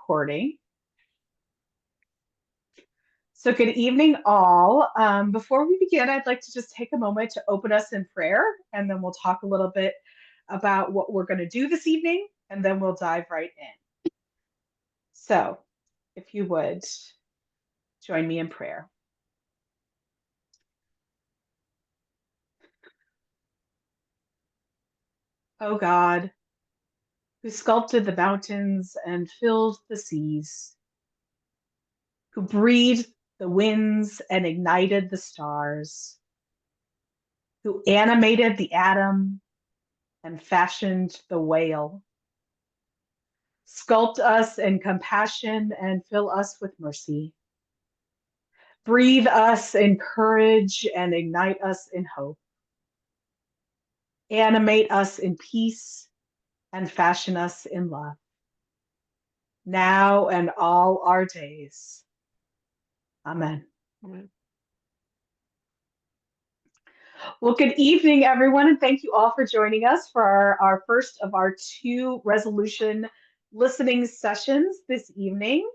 recording. So good evening, all. Before we begin, I'd like to just take a moment to open us in prayer, and then we'll talk a little bit about what we're going to do this evening, and then we'll dive right in. So if you would join me in prayer. Oh God, who sculpted the mountains and filled the seas, who breathed the winds and ignited the stars, who animated the atom and fashioned the whale. Sculpt us in compassion and fill us with mercy. Breathe us in courage and ignite us in hope. Animate us in peace and fashion us in love. Now and all our days. Amen. Amen. Well, good evening, everyone, and thank you all for joining us for our first of our two resolution listening sessions this evening.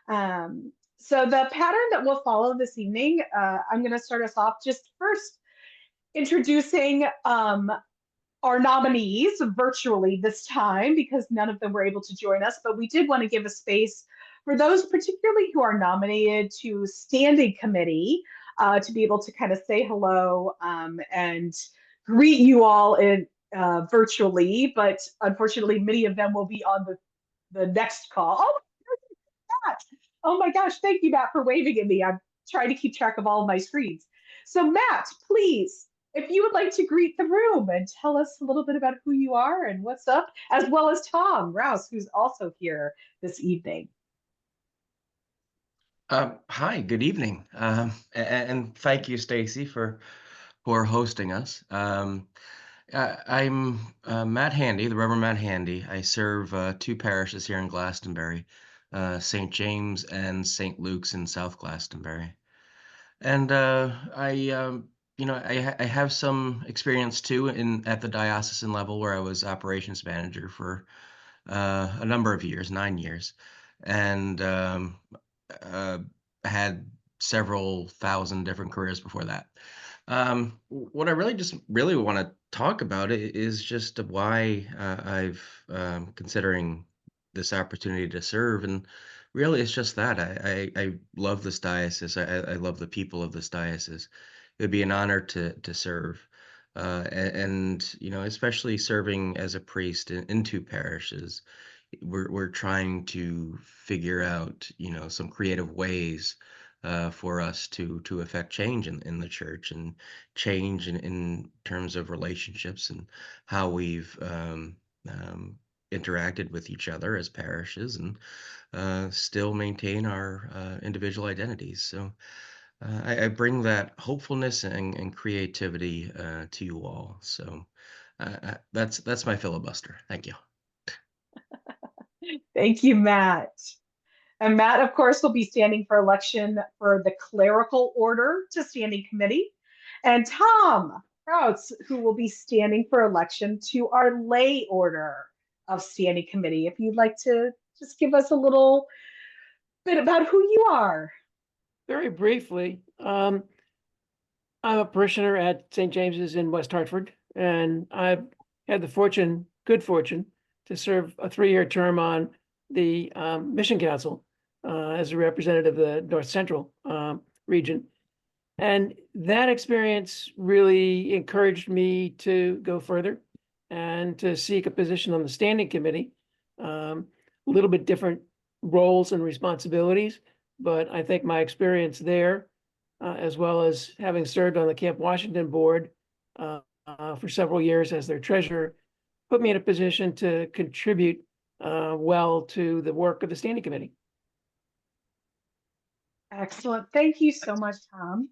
So the pattern that we'll follow this evening, I'm going to start us off just first introducing our nominees virtually this time because none of them were able to join us, but we did want to give a space for those particularly who are nominated to standing committee to be able to kind of say hello and greet you all in virtually, but unfortunately many of them will be on the next call. Oh, Matt. Oh my gosh, thank you, Matt, for waving at me. I'm trying to keep track of all of my screens. So Matt, please, if you would like to greet the room and tell us a little bit about who you are and what's up, as well as Tom Rouse, who's also here this evening. Hi, good evening, and thank you, Stacy, for hosting us. I'm Matt Handy, the Reverend Matt Handy. I serve two parishes here in Glastonbury, St. James and St. Luke's in South Glastonbury. And I have some experience too at the diocesan level where I was operations manager for a number of years, 9 years, and uh, had several thousand different careers before that. What I really want to talk about is just why I've considering this opportunity to serve, and really it's just that I love this diocese. I love the people of this diocese. It would be an honor to serve. And especially serving as a priest in two parishes, we're trying to figure out some creative ways for us to affect change in the church, and change in terms of relationships and how we've interacted with each other as parishes, and still maintain our individual identities. So I bring that hopefulness and creativity to you all. So that's my filibuster. Thank you. Thank you, Matt. And Matt, of course, will be standing for election for the clerical order to standing committee. And Tom Krauts, who will be standing for election to our lay order of standing committee. If you'd like to just give us a little bit about who you are. Very briefly, I'm a parishioner at St. James's in West Hartford, and I've had the good fortune, to serve a 3-year term on the Mission Council as a representative of the North Central region. And that experience really encouraged me to go further and to seek a position on the standing committee. A little bit different roles and responsibilities, but I think my experience there, as well as having served on the Camp Washington board for several years as their treasurer, put me in a position to contribute well to the work of the standing committee. Excellent. Thank you so much, Tom.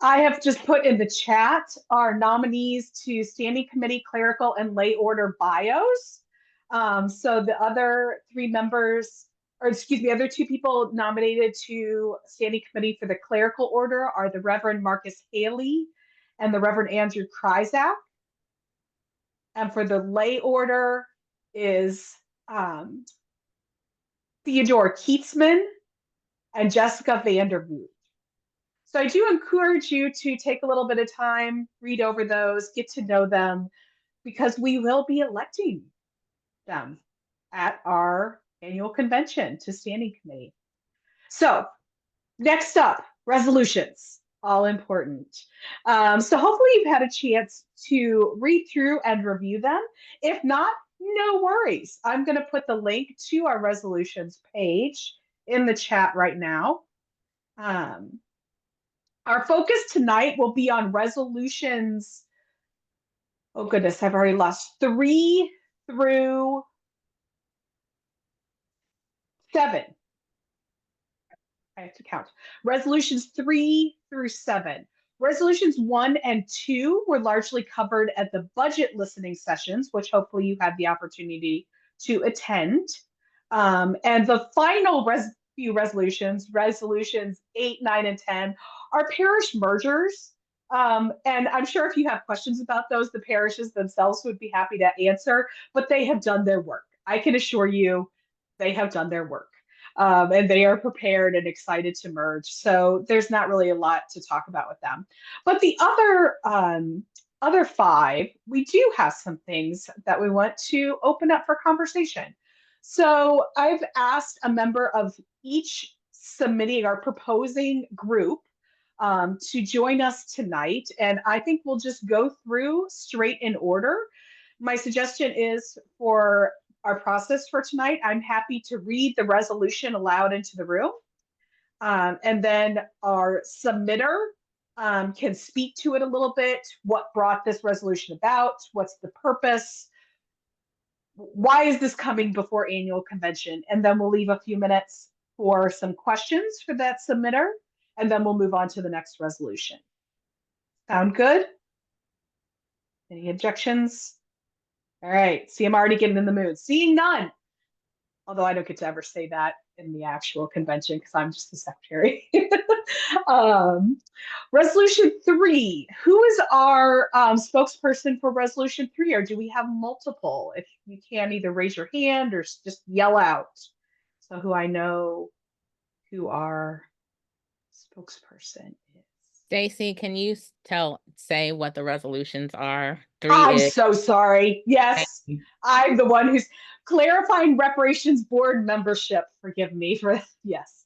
I have just put in the chat our nominees to standing committee, clerical, and lay order bios. So the other three members, or excuse me, other two people nominated to standing committee for the clerical order are the Reverend Marcus Haley and the Reverend Andrew Kryzak. And for the lay order is Theodore Keatsman, and Jessica Vandervoot. So I do encourage you to take a little bit of time, read over those, get to know them, because we will be electing them at our annual convention to standing committee. So next up, resolutions, all important. So hopefully you've had a chance to read through and review them. If not, no worries. I'm going to put the link to our resolutions page in the chat right now. Our focus tonight will be on resolutions. Oh goodness, I've already lost 3 through 7. I have to count. Resolutions 3 through 7. Resolutions 1 and 2 were largely covered at the budget listening sessions, which hopefully you had the opportunity to attend. And the final few resolutions, resolutions 8, 9, and 10, are parish mergers. And I'm sure if you have questions about those, the parishes themselves would be happy to answer, but they have done their work. I can assure you they have done their work. And they are prepared and excited to merge. So there's not really a lot to talk about with them. But the other 5, we do have some things that we want to open up for conversation. So I've asked a member of each submitting or proposing group to join us tonight. And I think we'll just go through straight in order. My suggestion is for our process for tonight, I'm happy to read the resolution aloud into the room. And then our submitter can speak to it a little bit. What brought this resolution about? What's the purpose? Why is this coming before annual convention? And then we'll leave a few minutes for some questions for that submitter. And then we'll move on to the next resolution. Sound good? Any objections? All right, see, I'm already getting in the mood. Seeing none. Although I don't get to ever say that in the actual convention because I'm just the secretary. Resolution 3. Who is our spokesperson for Resolution 3? Or do we have multiple? If you can, either raise your hand or just yell out. So who I know who our spokesperson is. Stacy, can you say what the resolutions are? 3 I'm is so sorry. Yes, I'm the one who's clarifying reparations board membership. Forgive me for yes.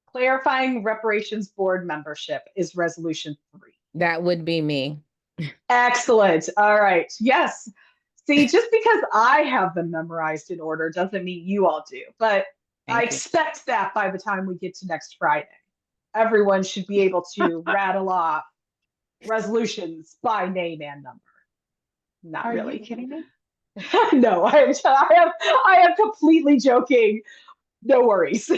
Clarifying reparations board membership is resolution 3. that would be me. Excellent. All right. Yes. See, just because I have them memorized in order doesn't mean you all do, but I expect that by the time we get to next Friday, everyone should be able to rattle off resolutions by name and number. Not Are really. you kidding me? No, I am completely joking. No worries.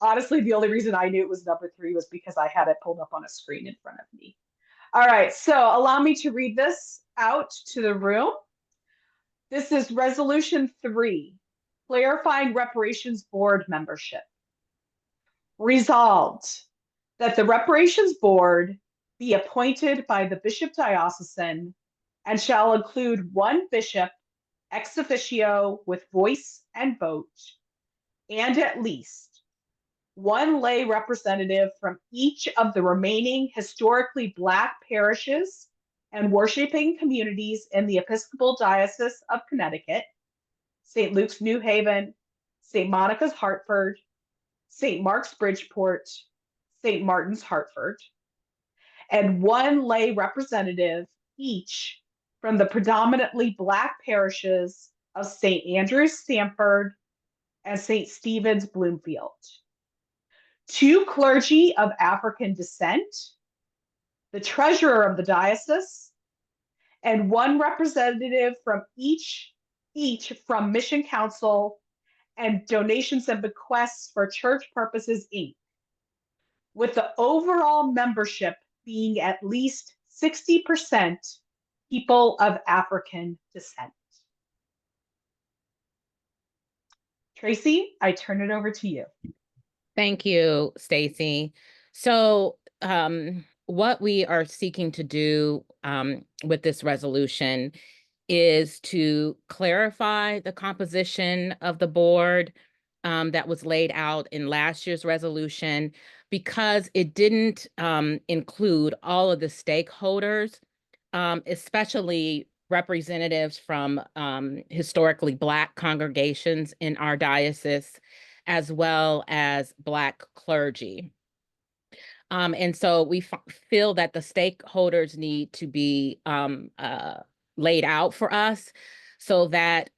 Honestly, the only reason I knew it was number 3 was because I had it pulled up on a screen in front of me. All right, so allow me to read this out to the room. This is Resolution 3, clarifying reparations board membership. Resolved that the reparations board be appointed by the bishop diocesan and shall include 1 bishop ex officio with voice and vote, and at least 1 lay representative from each of the remaining historically Black parishes and worshiping communities in the Episcopal Diocese of Connecticut, St. Luke's New Haven, St. Monica's Hartford, St. Mark's Bridgeport, St. Martin's Hartford, and 1 lay representative each from the predominantly Black parishes of St. Andrew's Stamford and St. Stephen's Bloomfield. 2 clergy of African descent, the treasurer of the diocese, and 1 representative from each from Mission Council and Donations and Bequests for Church Purposes, Inc., with the overall membership being at least 60% people of African descent. Tracy, I turn it over to you. Thank you, Stacy. So what we are seeking to do with this resolution is to clarify the composition of the board that was laid out in last year's resolution, because it didn't include all of the stakeholders, especially representatives from historically Black congregations in our diocese, as well as Black clergy. And so we feel that the stakeholders need to be laid out for us so that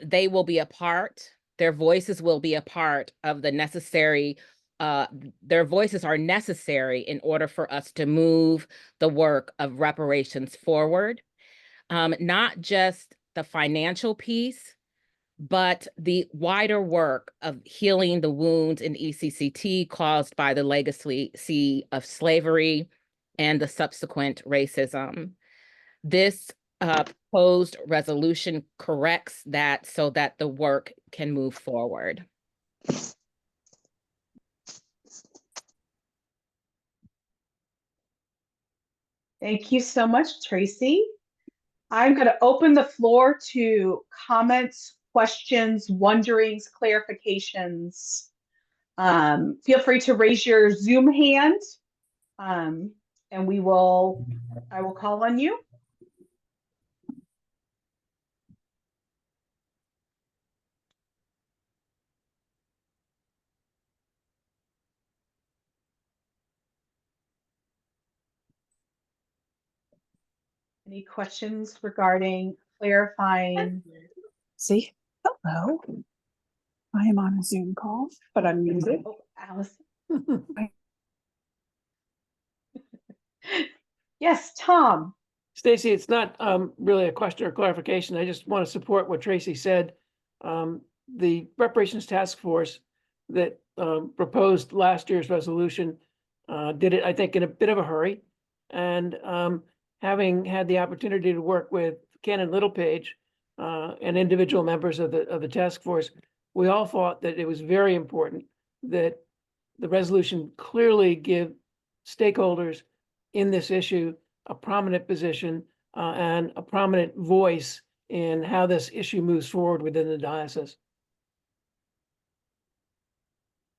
they will be a part, their voices will be a part of the necessary, their voices are necessary in order for us to move the work of reparations forward. Not just the financial piece, but the wider work of healing the wounds in ECCT caused by the legacy of slavery and the subsequent racism. This proposed resolution corrects that so that the work can move forward. Thank you so much, Tracy. I'm going to open the floor to comments, questions, wonderings, clarifications. Feel free to raise your Zoom hand, and I will call on you. Any questions regarding clarifying? See, hello. I am on a Zoom call, but I'm muted. Oh, Alice. Yes, Tom. Stacy, it's not really a question or clarification. I just want to support what Tracy said. The reparations task force that proposed last year's resolution did it, I think, in a bit of a hurry. And having had the opportunity to work with Canon Littlepage and individual members of the task force, we all thought that it was very important that the resolution clearly give stakeholders in this issue a prominent position and a prominent voice in how this issue moves forward within the diocese.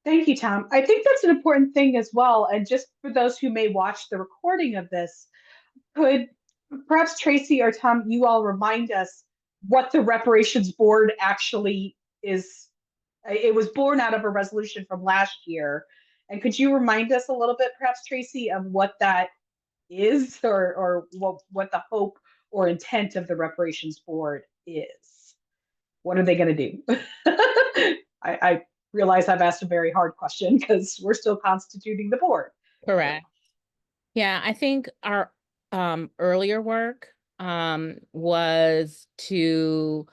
Thank you, Tom. I think that's an important thing as well. And just for those who may watch the recording of this, could perhaps Tracy or Tom, you all remind us what the reparations board actually is? It was born out of a resolution from last year. And could you remind us a little bit, perhaps, Tracy, of what that is, or what the hope or intent of the reparations board is? What are they going to do? I realize I've asked a very hard question because we're still constituting the board. Correct. Yeah, I think our earlier work was to,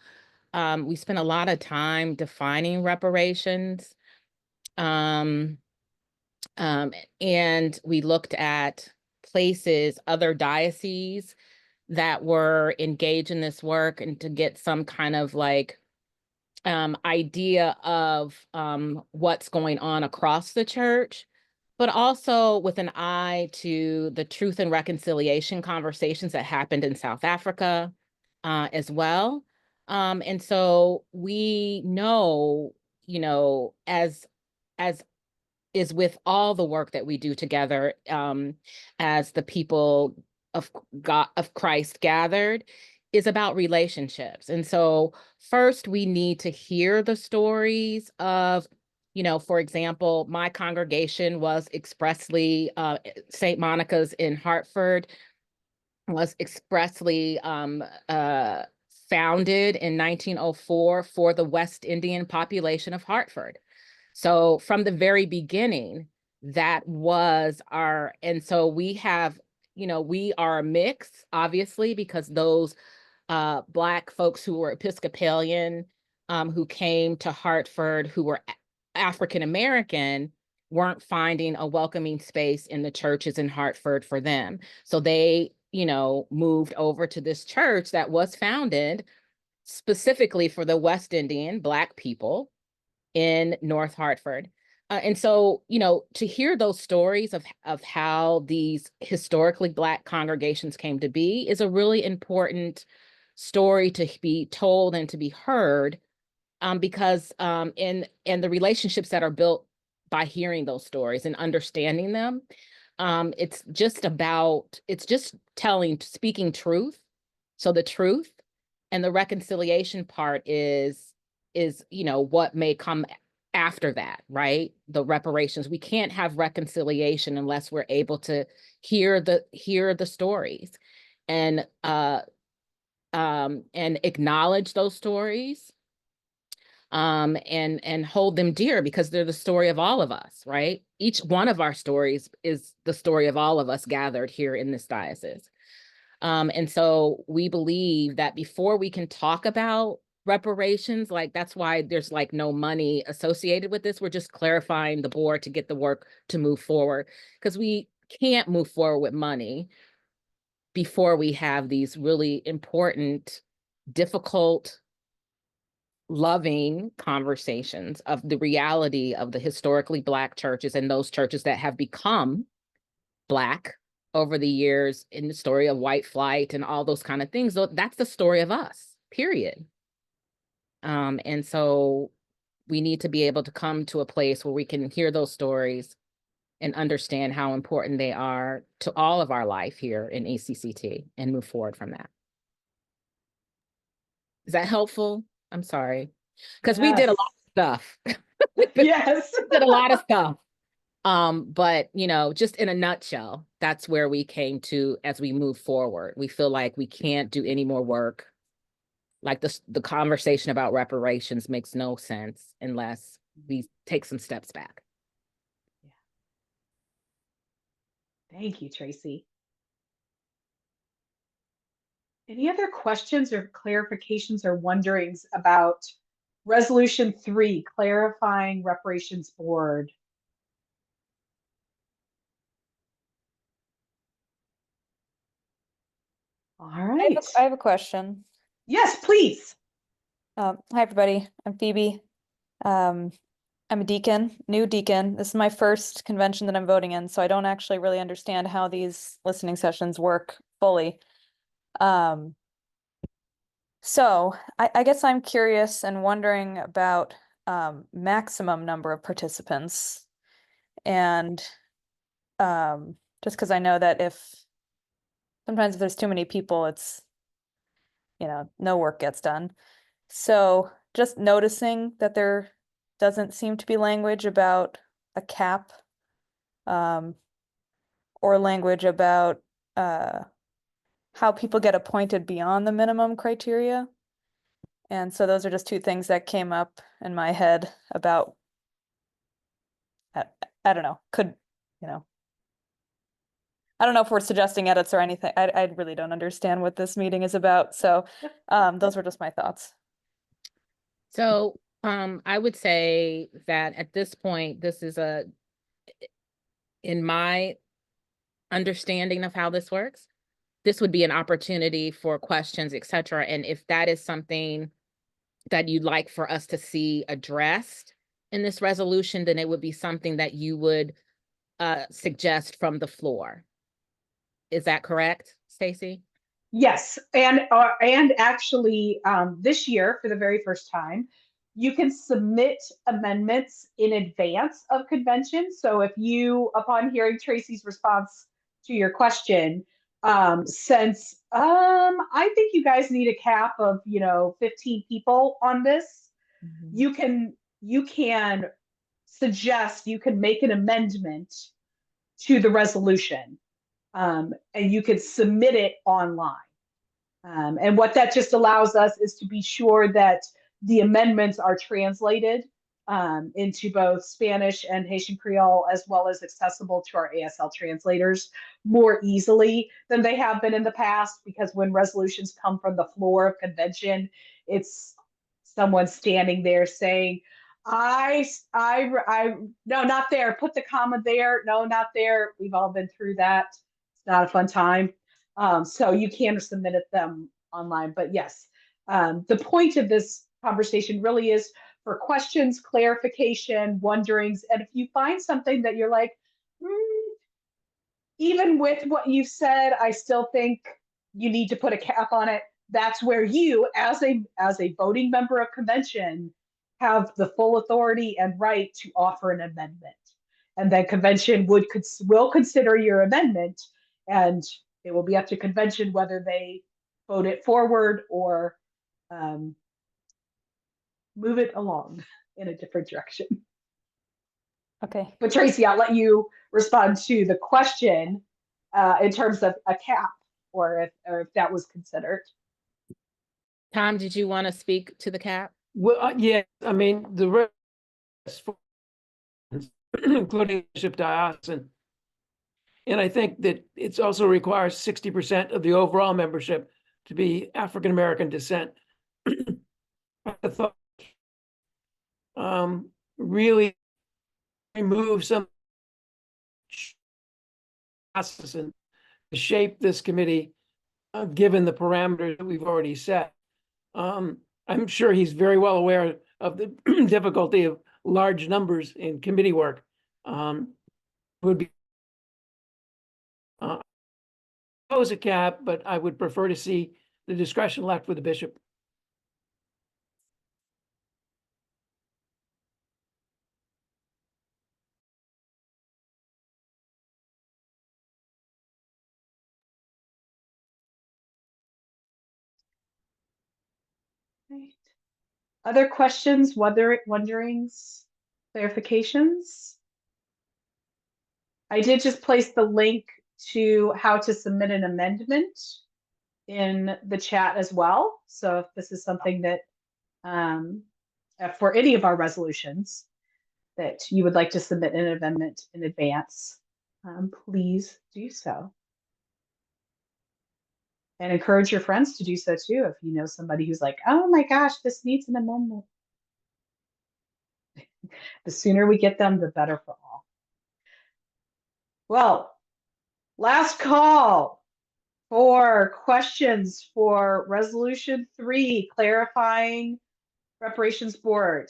we spent a lot of time defining reparations. And we looked at places, other dioceses that were engaged in this work, and to get some kind of like idea of what's going on across the church, but also with an eye to the truth and reconciliation conversations that happened in South Africa as well. And so we know, you know, as is with all the work that we do together as the people of God, of Christ gathered, is about relationships. And so first we need to hear the stories of, you know, for example, my congregation was expressly, St. Monica's in Hartford was expressly founded in 1904 for the West Indian population of Hartford. So from the very beginning, that was our, and so we have, you know, we are a mix, obviously, because those Black folks who were Episcopalian, who came to Hartford, who were African-American, weren't finding a welcoming space in the churches in Hartford for them. So they, you know, moved over to this church that was founded specifically for the West Indian Black people in North Hartford. And so, you know, to hear those stories of how these historically Black congregations came to be is a really important story to be told and to be heard, because in the relationships that are built by hearing those stories and understanding them, it's just speaking truth. So the truth and the reconciliation part is, you know, what may come after that, right? The reparations. We can't have reconciliation unless we're able to hear the stories and acknowledge those stories, and hold them dear, because they're the story of all of us, right? Each one of our stories is the story of all of us gathered here in this diocese. And so we believe that before we can talk about reparations, like that's why there's like no money associated with this. We're just clarifying the board to get the work to move forward, because we can't move forward with money before we have these really important, difficult, loving conversations of the reality of the historically Black churches and those churches that have become Black over the years, in the story of white flight and all those kind of things. So that's the story of us, period. And so we need to be able to come to a place where we can hear those stories and understand how important they are to all of our life here in ECCT and move forward from that. Is that helpful? I'm sorry. Because we did a lot of stuff. Yes. Did a lot of stuff. But you know, just in a nutshell, that's where we came to as we move forward. We feel like we can't do any more work. Like the conversation about reparations makes no sense unless we take some steps back. Thank you, Tracy. Any other questions or clarifications or wonderings about Resolution 3, clarifying reparations board? All right. I have a question. Yes, please. Hi, everybody. I'm Phoebe. I'm a deacon, new deacon. This is my first convention that I'm voting in, so I don't actually really understand how these listening sessions work fully. So I guess I'm curious and wondering about maximum number of participants. And just because I know that sometimes if there's too many people, it's, you know, no work gets done. So just noticing that there doesn't seem to be language about a cap, or language about how people get appointed beyond the minimum criteria. And so those are just two things that came up in my head about, I don't know, I don't know if we're suggesting edits or anything. I really don't understand what this meeting is about. So those were just my thoughts. So I would say that at this point, this is in my understanding of how this works, this would be an opportunity for questions, et cetera. And if that is something that you'd like for us to see addressed in this resolution, then it would be something that you would suggest from the floor. Is that correct, Stacy? Yes, and actually, this year, for the very first time, you can submit amendments in advance of convention. So if you, upon hearing Tracy's response to your question, since I think you guys need a cap of 15 people on this, you can suggest, you can make an amendment to the resolution. And you can submit it online. And what that just allows us is to be sure that the amendments are translated into both Spanish and Haitian Creole, as well as accessible to our ASL translators more easily than they have been in the past, because when resolutions come from the floor of convention, it's someone standing there saying, no, not there. Put the comma there. No, not there. We've all been through that. It's not a fun time. So you can submit them online. But yes, the point of this conversation really is for questions, clarification, wonderings. And if you find something that you're like, even with what you've said, I still think you need to put a cap on it. That's where you, as a voting member of convention, have the full authority and right to offer an amendment. And then convention will consider your amendment, and it will be up to convention whether they vote it forward or move it along in a different direction. Okay. But Tracy, I'll let you respond to the question in terms of a cap, or if that was considered. Tom, did you want to speak to the cap? Well, yeah, I mean, the rest, including Bishop Diocesan. And I think that it also requires 60% of the overall membership to be African-American descent. I thought really remove some to shape this committee, given the parameters that we've already set. I'm sure he's very well aware of the difficulty of large numbers in committee work. Would be oppose a cap, but I would prefer to see the discretion left with the bishop. Right. Other questions, wonderings, clarifications? I did just place the link to how to submit an amendment in the chat as well. So if this is something that for any of our resolutions that you would like to submit an amendment in advance, please do so. And encourage your friends to do so too. If you know somebody who's like, oh my gosh, this needs an amendment. The sooner we get them, the better for all. Well, last call for questions for Resolution 3, clarifying reparations board.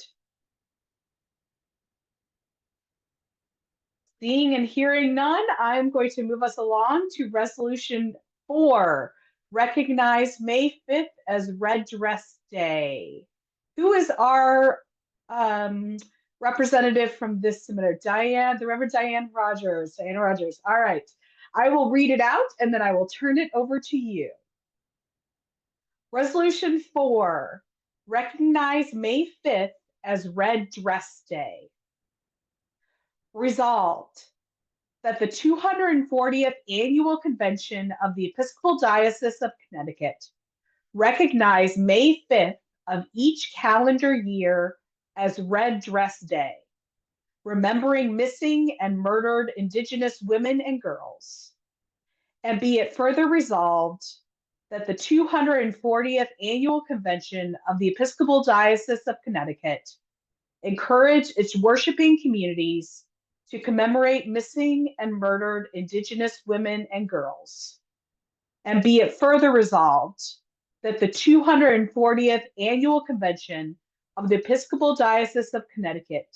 Seeing and hearing none, I'm going to move us along to Resolution 4, recognize May 5th as Red Dress Day. Who is our representative from this submitter? The Reverend Diana Rogers. Diana Rogers. All right. I will read it out and then I will turn it over to you. Resolution 4, recognize May 5th as Red Dress Day. Resolved that the 240th Annual Convention of the Episcopal Diocese of Connecticut recognize May 5th of each calendar year as Red Dress Day, remembering missing and murdered Indigenous women and girls. And be it further resolved that the 240th Annual Convention of the Episcopal Diocese of Connecticut encourage its worshiping communities to commemorate missing and murdered Indigenous women and girls. And be it further resolved that the 240th Annual Convention of the Episcopal Diocese of Connecticut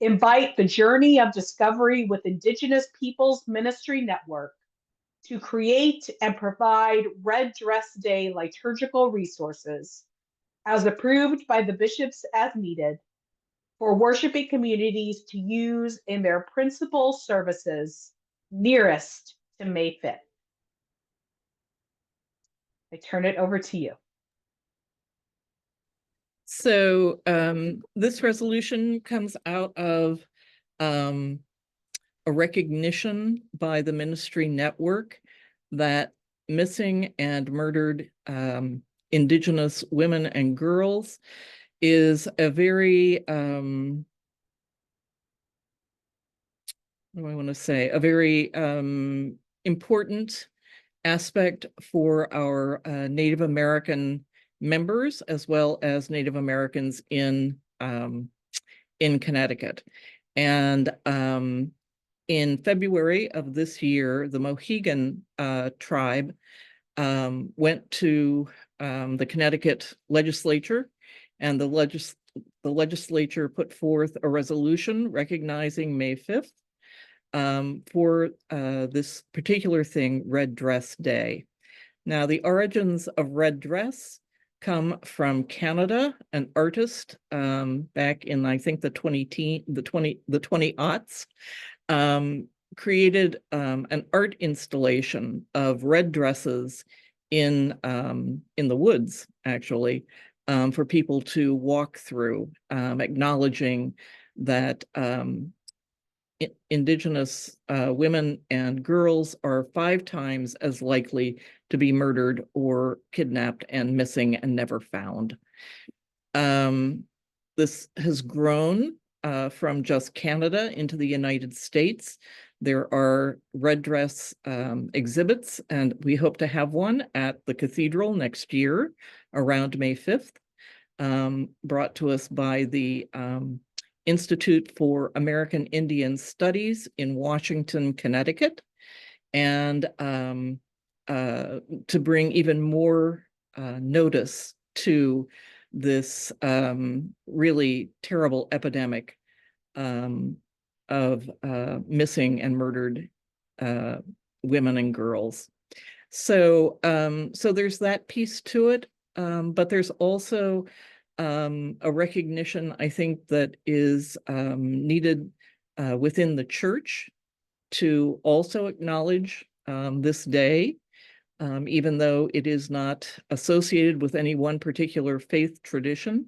invite the Journey of Discovery with Indigenous Peoples Ministry Network to create and provide Red Dress Day liturgical resources as approved by the bishops as needed for worshiping communities to use in their principal services nearest to May 5th. I turn it over to you. So this resolution comes out of a recognition by the ministry network that missing and murdered Indigenous women and girls is a very, what do I want to say, a very important aspect for our Native American members, as well as Native Americans in Connecticut. And in February of this year, the Mohegan tribe went to the Connecticut legislature, and the the legislature put forth a resolution recognizing May 5th for this particular thing, Red Dress Day. Now, the origins of red dress come from Canada. An artist back in, I think, the 20-aughts created an art installation of red dresses in the woods, actually, for people to walk through, acknowledging that Indigenous women and girls are 5 times as likely to be murdered or kidnapped and missing and never found. This has grown from just Canada into the United States. There are red dress exhibits, and we hope to have one at the cathedral next year around May 5th, brought to us by the Institute for American Indian Studies in Washington, Connecticut, and to bring even more notice to this really terrible epidemic of missing and murdered women and girls. So there's that piece to it, but there's also a recognition, I think, that is needed within the church to also acknowledge this day, even though it is not associated with any one particular faith tradition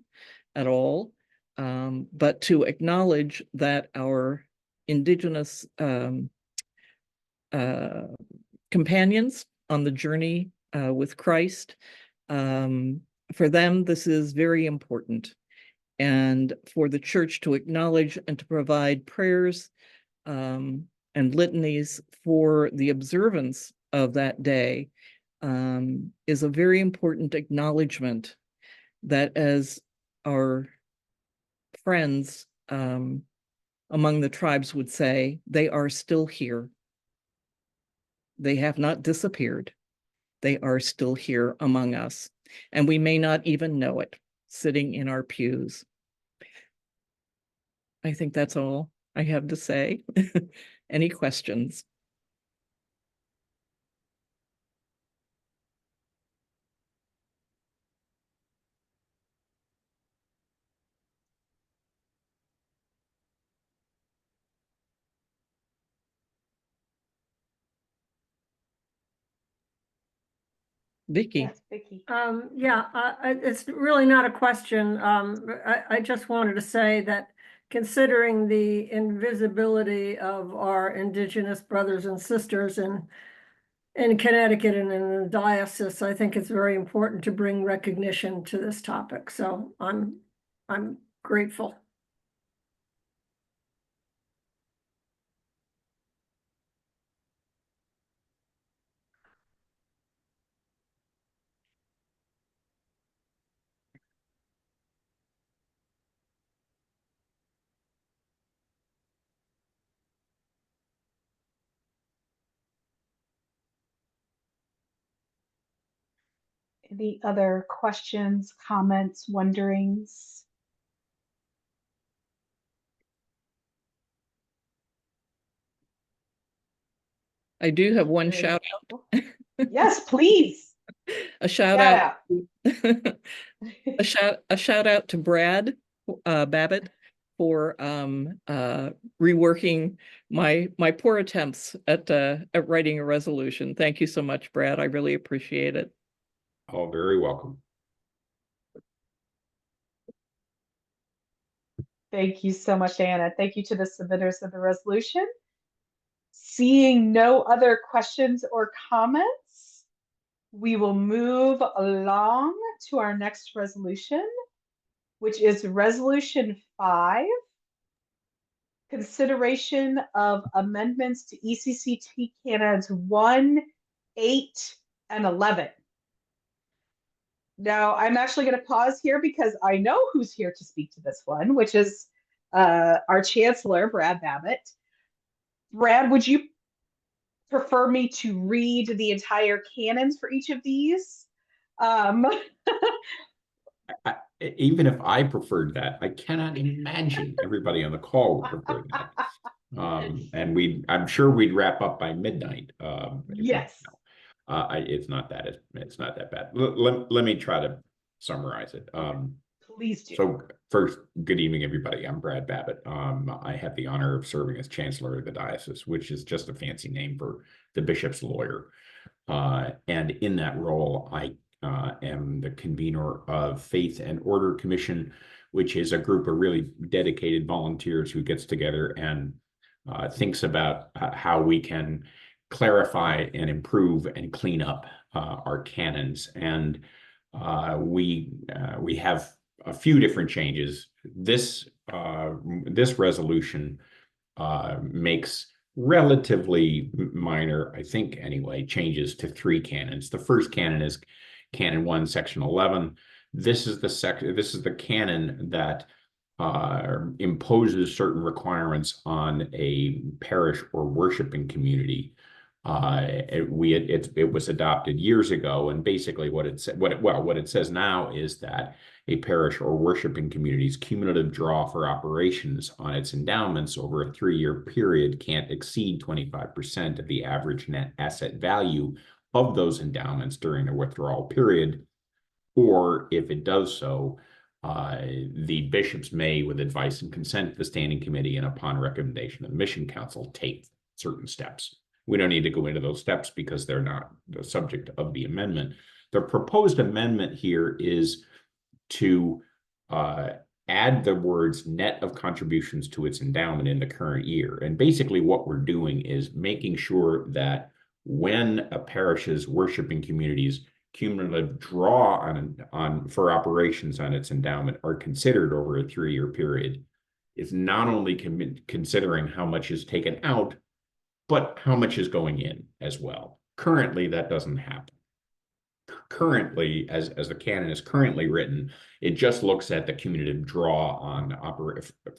at all, but to acknowledge that our Indigenous companions on the journey with Christ, for them, this is very important. And for the church to acknowledge and to provide prayers and litanies for the observance of that day is a very important acknowledgement that, as our friends among the tribes would say, they are still here. They have not disappeared. They are still here among us. And we may not even know it, sitting in our pews. I think that's all I have to say. Any questions? Vicky? Yes, Vicky. It's really not a question. I just wanted to say that considering the invisibility of our Indigenous brothers and sisters in Connecticut and in the diocese, I think it's very important to bring recognition to this topic. So I'm grateful. Any other questions, comments, wonderings? I do have one Very shout helpful. Yes, please. a shout out. A shout out to Brad Babbitt for reworking my poor attempts at writing a resolution. Thank you so much, Brad. I really appreciate it. Oh, very welcome. Thank you so much, Anna. Thank you to the submitters of the resolution. Seeing no other questions or comments, we will move along to our next resolution, which is Resolution 5, consideration of amendments to ECCT Canons 1, 8, and 11. Now, I'm actually going to pause here because I know who's here to speak to this one, which is our Chancellor, Brad Babbitt. Brad, would you prefer me to read the entire canons for each of these? even if I preferred that, I cannot imagine everybody on the call would prefer that. And I'm sure we'd wrap up by midnight. Yes. It's not that bad. Let me try to summarize it. Please do. So first, good evening, everybody. I'm Brad Babbitt. I have the honor of serving as Chancellor of the Diocese, which is just a fancy name for the bishop's lawyer. And in that role, I am the convener of Faith and Order Commission, which is a group of really dedicated volunteers who gets together and thinks about how we can clarify and improve and clean up our canons. And we have a few different changes. This resolution makes relatively minor, I think anyway, changes to 3 canons. The first canon is Canon 1, Section 11. This is the canon that imposes certain requirements on a parish or worshiping community. It was adopted years ago, and basically what it says now is that a parish or worshiping community's cumulative draw for operations on its endowments over a 3-year period can't exceed 25% of the average net asset value of those endowments during the withdrawal period, or if it does so, the bishops may, with advice and consent of the standing committee and upon recommendation of the mission council, take certain steps. We don't need to go into those steps because they're not the subject of the amendment. The proposed amendment here is to add the words net of contributions to its endowment in the current year. And basically what we're doing is making sure that when a parish's worshiping community's cumulative draw for operations on its endowment are considered over a 3-year period, it's not only considering how much is taken out, but how much is going in as well. Currently, that doesn't happen. Currently, as the canon is currently written, it just looks at the cumulative draw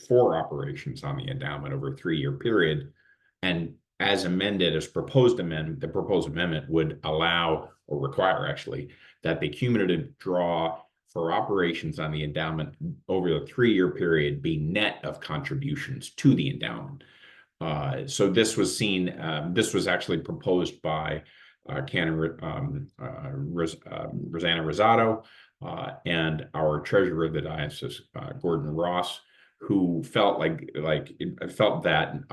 for operations on the endowment over a 3-year period. And as amended, the proposed amendment would allow or require actually that the cumulative draw for operations on the endowment over the 3-year period be net of contributions to the endowment. So this was actually proposed by Canon Rosanna Rosado and our treasurer of the diocese, Gordon Ross, who felt that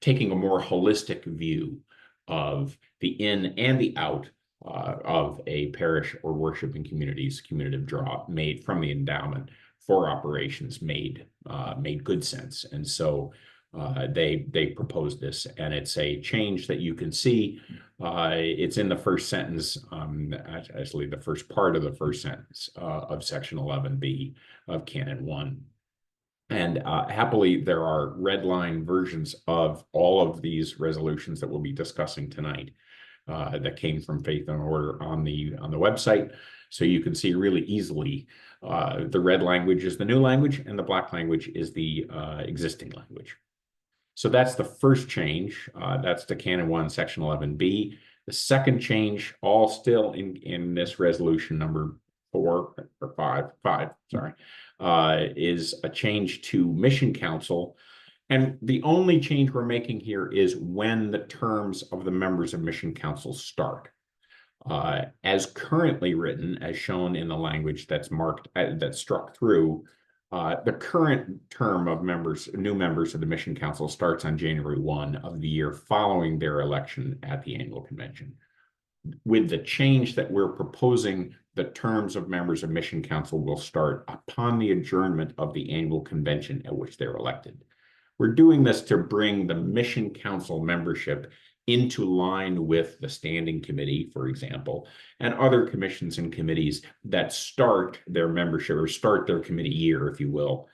taking a more holistic view of the in and the out of a parish or worshiping community's cumulative draw made from the endowment for operations made good sense. And so they proposed this, and it's a change that you can see. It's in the first sentence, actually the first part of the first sentence of Section 11B of Canon 1. And happily, there are red line versions of all of these resolutions that we'll be discussing tonight that came from Faith and Order on the website. So you can see really easily the red language is the new language and the black language is the existing language. So that's the first change. That's to Canon 1, Section 11B. The second change, all still in this resolution number 5, is a change to Mission Council. And the only change we're making here is when the terms of the members of Mission Council start. As currently written, as shown in the language that's marked, that's struck through, the current term of new members of the Mission Council starts on January 1 of the year following their election at the annual convention. With the change that we're proposing, the terms of members of Mission Council will start upon the adjournment of the annual convention at which they're elected. We're doing this to bring the Mission Council membership into line with the Standing Committee, for example, and other commissions and committees that start their membership or start their committee year, if you will,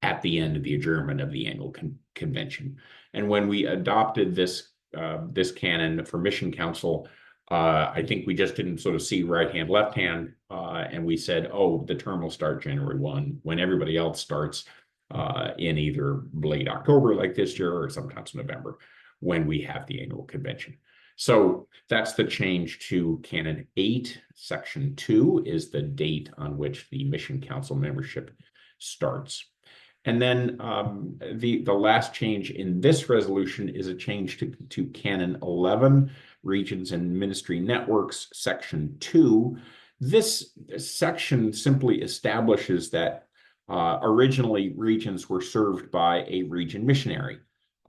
at the end of the adjournment of the annual convention. And when we adopted this canon for Mission Council, I think we just didn't sort of see right hand, left hand, and we said, oh, the term will start January 1 when everybody else starts in either late October like this year or sometimes November when we have the annual convention. So that's the change to Canon 8, Section 2 is the date on which the Mission Council membership starts. And then the last change in this resolution is a change to Canon 11, Regions and Ministry Networks, Section 2. This section simply establishes that originally regions were served by a region missionary.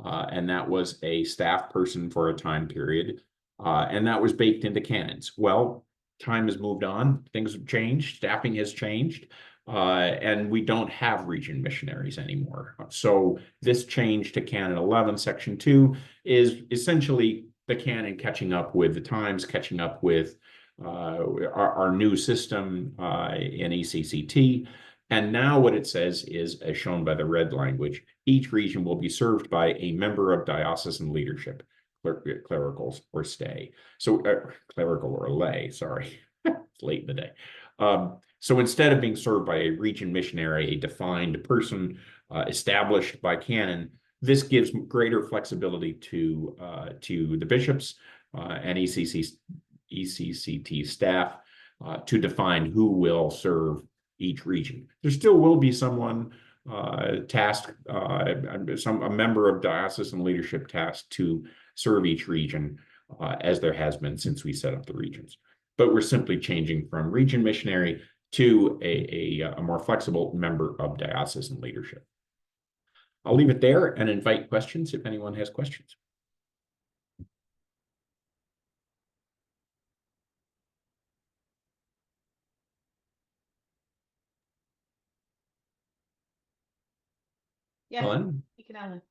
And that was a staff person for a time period. And that was baked into canons. Well, time has moved on, things have changed, staffing has changed, and we don't have region missionaries anymore. So this change to Canon 11, Section 2 is essentially the canon catching up with the times, catching up with our new system in ECCT. And now what it says is, as shown by the red language, each region will be served by a member of diocesan leadership, clericals or stay. So clerical or lay, sorry, it's late in the day. So instead of being served by a region missionary, a defined person established by canon, this gives greater flexibility to the bishops and ECCT staff to define who will serve each region. There still will be someone tasked, a member of diocesan leadership tasked to serve each region, as there has been since we set up the regions. But we're simply changing from region missionary to a more flexible member of diocesan leadership. I'll leave it there and invite questions if anyone has questions. Yeah, Ellen? you can, Ellen.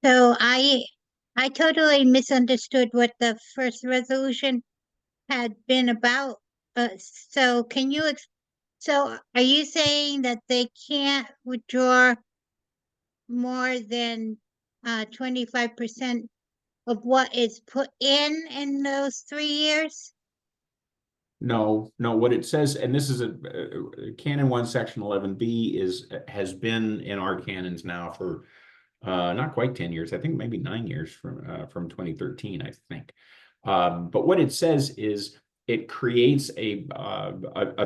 So I totally misunderstood what the first resolution had been about. So can you, so are you saying that they can't withdraw more than 25% of what is put in those 3 years? No, what it says, and this is a Canon 1, Section 11B has been in our canons now for not quite 10 years. I think maybe 9 years from 2013, I think. But what it says is it creates a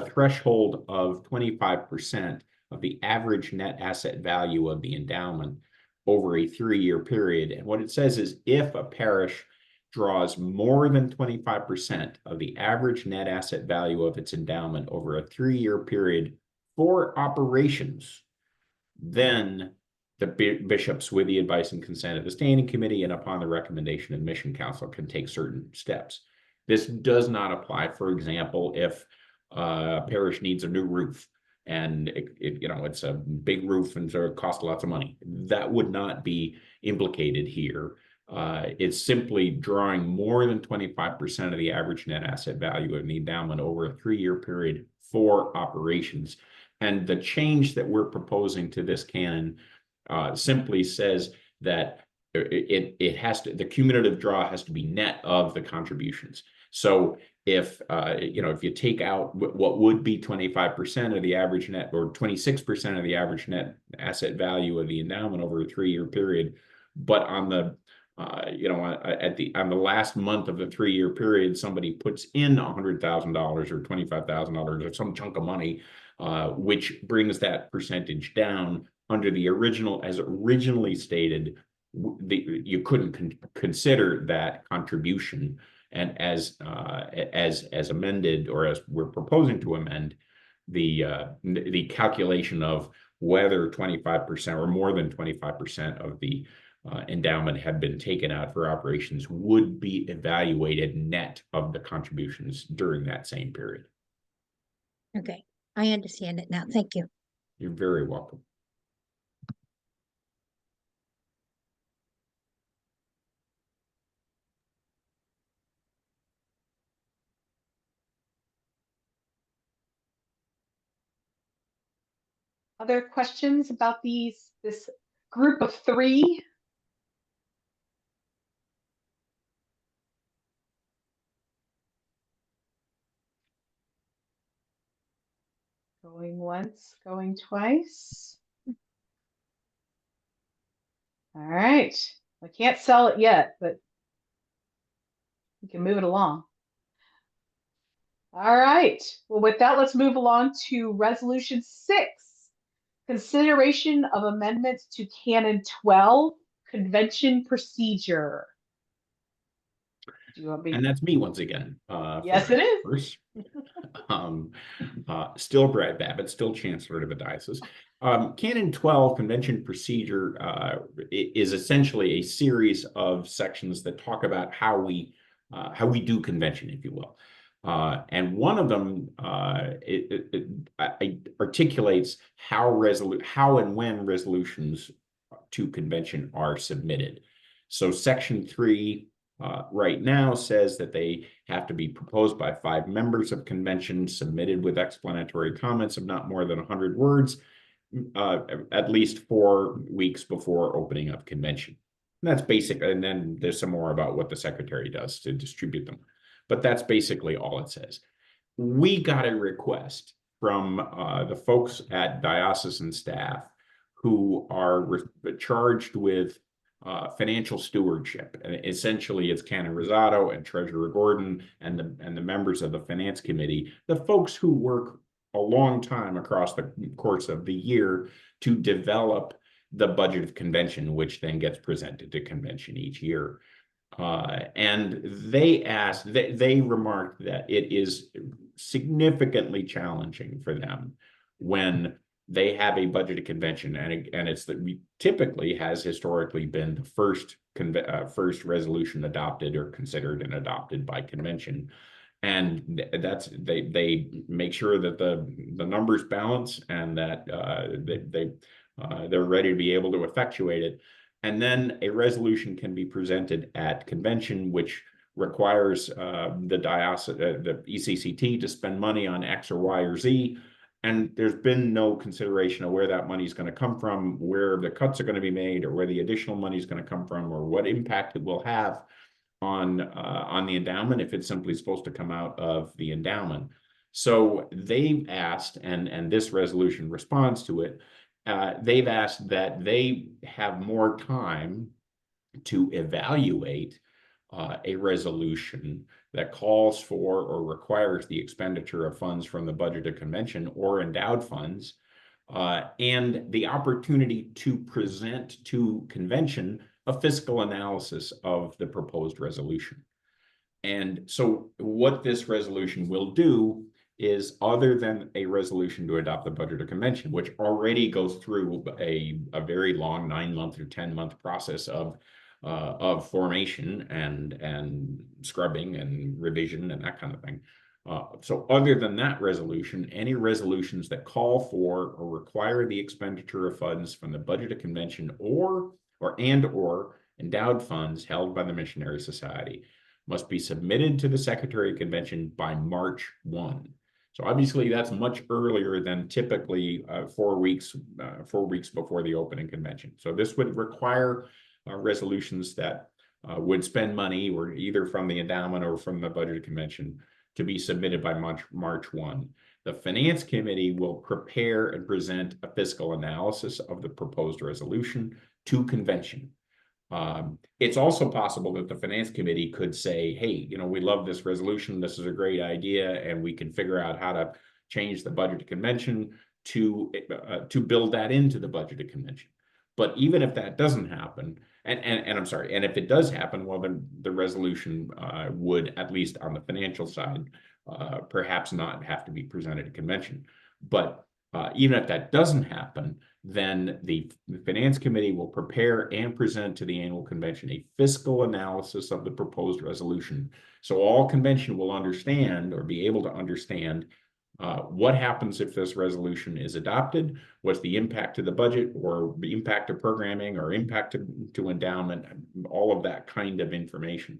threshold of 25% of the average net asset value of the endowment over a 3-year period. And what it says is if a parish draws more than 25% of the average net asset value of its endowment over a 3-year period for operations, then the bishops, with the advice and consent of the standing committee and upon the recommendation of mission council, can take certain steps. This does not apply, for example, if a parish needs a new roof and it's a big roof and so it costs lots of money. That would not be implicated here. It's simply drawing more than 25% of the average net asset value of the endowment over a 3-year period for operations. And the change that we're proposing to this canon simply says that it has to, the cumulative draw has to be net of the contributions. So if if you take out what would be 25% of the average net or 26% of the average net asset value of the endowment over a 3-year period, but on the on the last month of the 3-year period, somebody puts in $100,000 or $25,000 or some chunk of money, which brings that percentage down under the original, as originally stated, you couldn't consider that contribution. And as amended, or as we're proposing to amend, the calculation of whether 25% or more than 25% of the endowment had been taken out for operations would be evaluated net of the contributions during that same period. Okay, I understand it now. Thank you. You're very welcome. Other questions about this group of 3? Going once, going twice. All right. I can't sell it yet, but we can move it along. All right. Well, with that, let's move along to Resolution 6, consideration of amendments to Canon 12, convention procedure. Do you want me? And that's me once again. Yes, for it is. first. Still Brad Babbitt, still Chancellor of the Diocese. Canon 12 convention procedure is essentially a series of sections that talk about how we do convention, if you will. And one of them articulates how and when resolutions to convention are submitted. So section 3 right now says that they have to be proposed by 5 members of convention, submitted with explanatory comments of not more than 100 words, at least 4 weeks before opening of convention. And that's basic. And then there's some more about what the secretary does to distribute them. But that's basically all it says. We got a request from the folks at diocesan staff who are charged with financial stewardship, and essentially it's Canon Rosado and Treasurer Gordon and the members of the Finance Committee, the folks who work a long time across the course of the year to develop the budget of convention, which then gets presented to convention each year. And they remarked that it is significantly challenging for them when they have a budgeted convention, and it's that we typically has historically been the first resolution adopted or considered and adopted by convention, and that's they make sure that the numbers balance and that they're ready to be able to effectuate it, and then a resolution can be presented at convention, which requires the diocese, the ECCT, to spend money on X or Y or Z. And there's been no consideration of where that money is going to come from, where the cuts are going to be made, or where the additional money is going to come from, or what impact it will have on the endowment if it's simply supposed to come out of the endowment. So they've asked, and this resolution responds to it, they've asked that they have more time to evaluate a resolution that calls for or requires the expenditure of funds from the budget of convention or endowed funds, and the opportunity to present to convention a fiscal analysis of the proposed resolution. And so what this resolution will do is, other than a resolution to adopt the budget of convention, which already goes through a very long 9-month or 10-month process of formation and scrubbing and revision and that kind of thing. So other than that resolution, any resolutions that call for or require the expenditure of funds from the budget of convention or endowed funds held by the Missionary Society must be submitted to the Secretary of Convention by March 1. So obviously that's much earlier than typically 4 weeks before the opening convention. So this would require resolutions that would spend money, or either from the endowment or from the budget convention, to be submitted by March 1. The Finance Committee will prepare and present a fiscal analysis of the proposed resolution to convention. It's also possible that the Finance Committee could say, hey, we love this resolution, this is a great idea, and we can figure out how to change the budget to convention to build that into the budget of convention. But even if that doesn't happen, and I'm sorry, and if it does happen, well, then the resolution would, at least on the financial side, perhaps not have to be presented to convention. But even if that doesn't happen, then the Finance Committee will prepare and present to the annual convention a fiscal analysis of the proposed resolution. So all convention will understand, or be able to understand, what happens if this resolution is adopted, what's the impact to the budget, or the impact to programming, or impact to endowment, all of that kind of information.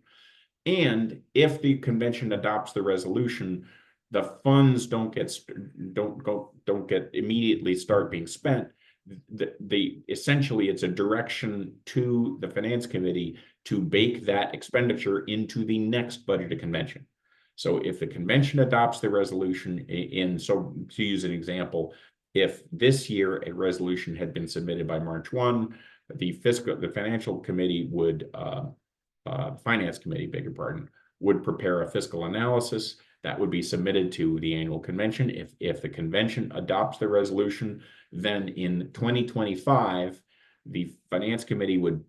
And if the convention adopts the resolution, the funds don't get immediately start being spent. Essentially it's a direction to the Finance Committee to bake that expenditure into the next budget of convention. So if the convention adopts the resolution so to use an example, if this year a resolution had been submitted by March 1, the financial committee would, finance committee, beg your pardon, would prepare a fiscal analysis that would be submitted to the annual convention. If the convention adopts the resolution, then in 2025, the finance committee would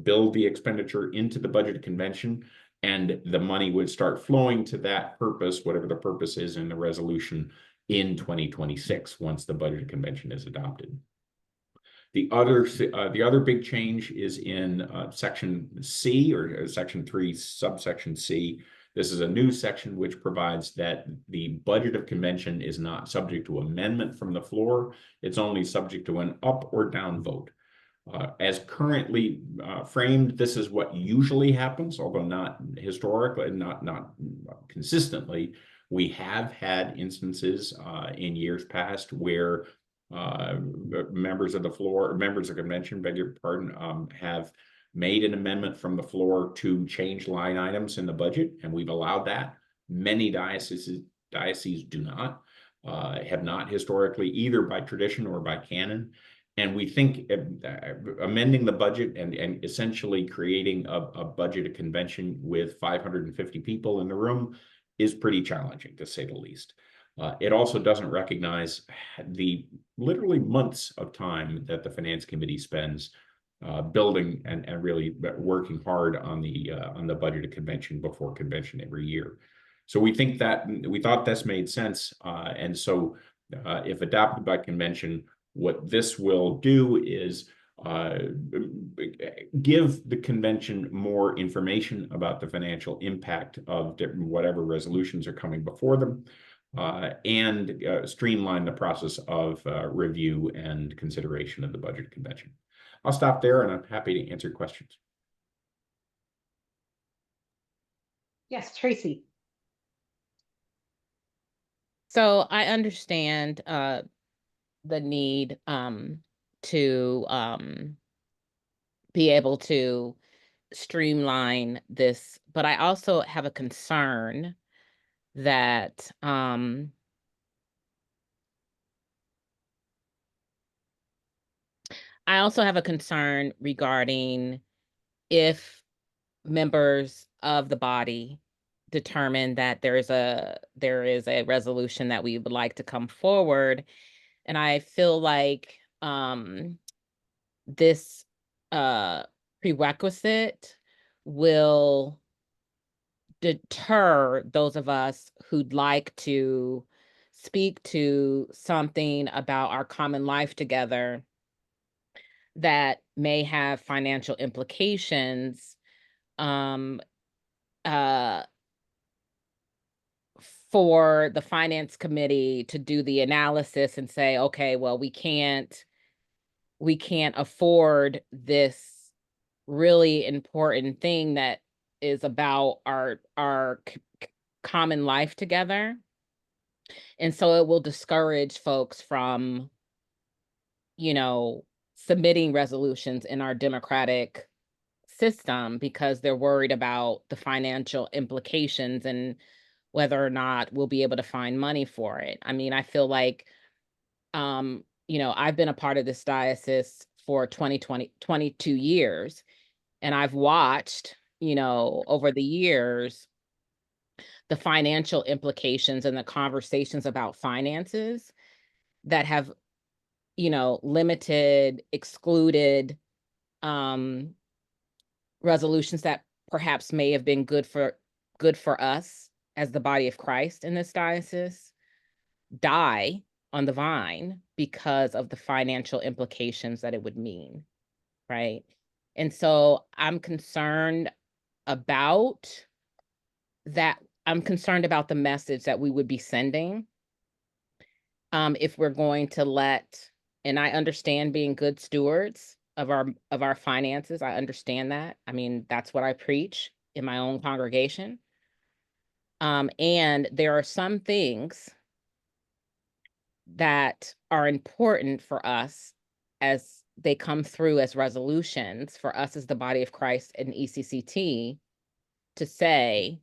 build the expenditure into the budget convention, and the money would start flowing to that purpose, whatever the purpose is in the resolution, in 2026, once the budget convention is adopted. The other big change is in section C, or section 3, subsection C. This is a new section which provides that the budget of convention is not subject to amendment from the floor. It's only subject to an up or down vote. As currently framed, this is what usually happens, although not historically, not consistently. We have had instances in years past where members of the floor, or members of convention, beg your pardon, have made an amendment from the floor to change line items in the budget, and we've allowed that. Many dioceses do not, have not historically, either by tradition or by canon. And we think amending the budget and essentially creating a budget of convention with 550 people in the room is pretty challenging, to say the least. It also doesn't recognize the literally months of time that the finance committee spends building and really working hard on the budget of convention before convention every year. So we thought this made sense, and so if adopted by convention, what this will do is give the convention more information about the financial impact of whatever resolutions are coming before them, and streamline the process of review and consideration of the budget convention. I'll stop there, and I'm happy to answer questions. Yes, Tracy. So I understand the need to be able to streamline this, but I also have a concern that I also have a concern regarding if members of the body determine that there is a resolution that we would like to come forward, and I feel like this prerequisite will deter those of us who'd like to speak to something about our common life together that may have financial implications for the finance committee to do the analysis and say, okay, well, we can't afford this really important thing that is about our common life together. And so it will discourage folks from, submitting resolutions in our democratic system because they're worried about the financial implications and whether or not we'll be able to find money for it. I mean, I feel like, I've been a part of this diocese for 22 years, and I've watched, over the years, the financial implications and the conversations about finances that have, limited, excluded resolutions that perhaps may have been good for us as the body of Christ in this diocese die on the vine because of the financial implications that it would mean, right? And so I'm concerned about that. I'm concerned about the message that we would be sending if we're going to let, and I understand being good stewards of our finances. I understand that. I mean, that's what I preach in my own congregation. And there are some things that are important for us as they come through as resolutions for us as the body of Christ and ECCT to say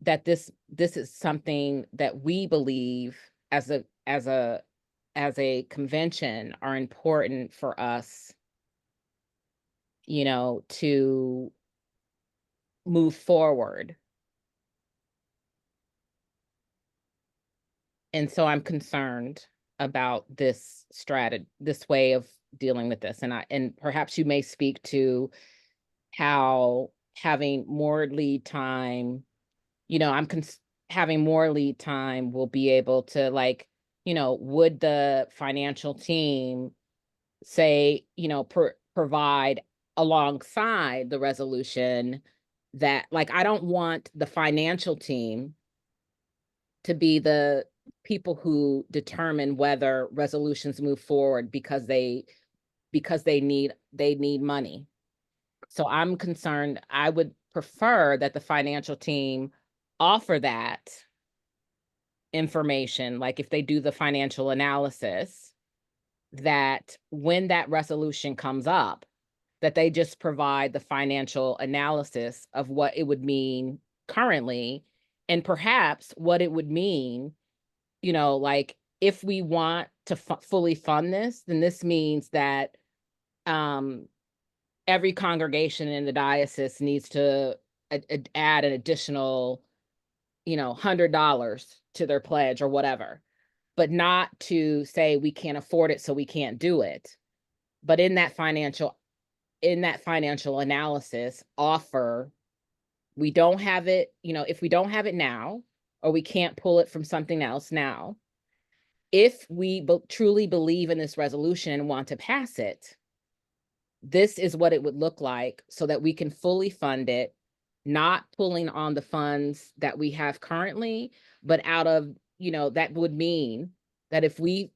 that this is something that we believe as a convention are important for us you know, to move forward. And so I'm concerned about this this way of dealing with this. And perhaps you may speak to how having more lead time, you know, having more lead time will be able to, like, you know, would the financial team say, you know, provide alongside the resolution that, like, I don't want the financial team to be the people who determine whether resolutions move forward because they need money. So I'm concerned, I would prefer that the financial team offer that information, like if they do the financial analysis, that when that resolution comes up, that they just provide the financial analysis of what it would mean currently, and perhaps what it would mean, you know, like if we want to fully fund this, then this means that every congregation in the diocese needs to add an additional, you know, $100 to their pledge or whatever, but not to say we can't afford it, so we can't do it. But in that financial analysis, offer, we don't have it, you know, if we don't have it now, or we can't pull it from something else now, if we truly believe in this resolution and want to pass it, this is what it would look like so that we can fully fund it, not pulling on the funds that we have currently, but out of, you know, that would mean that if we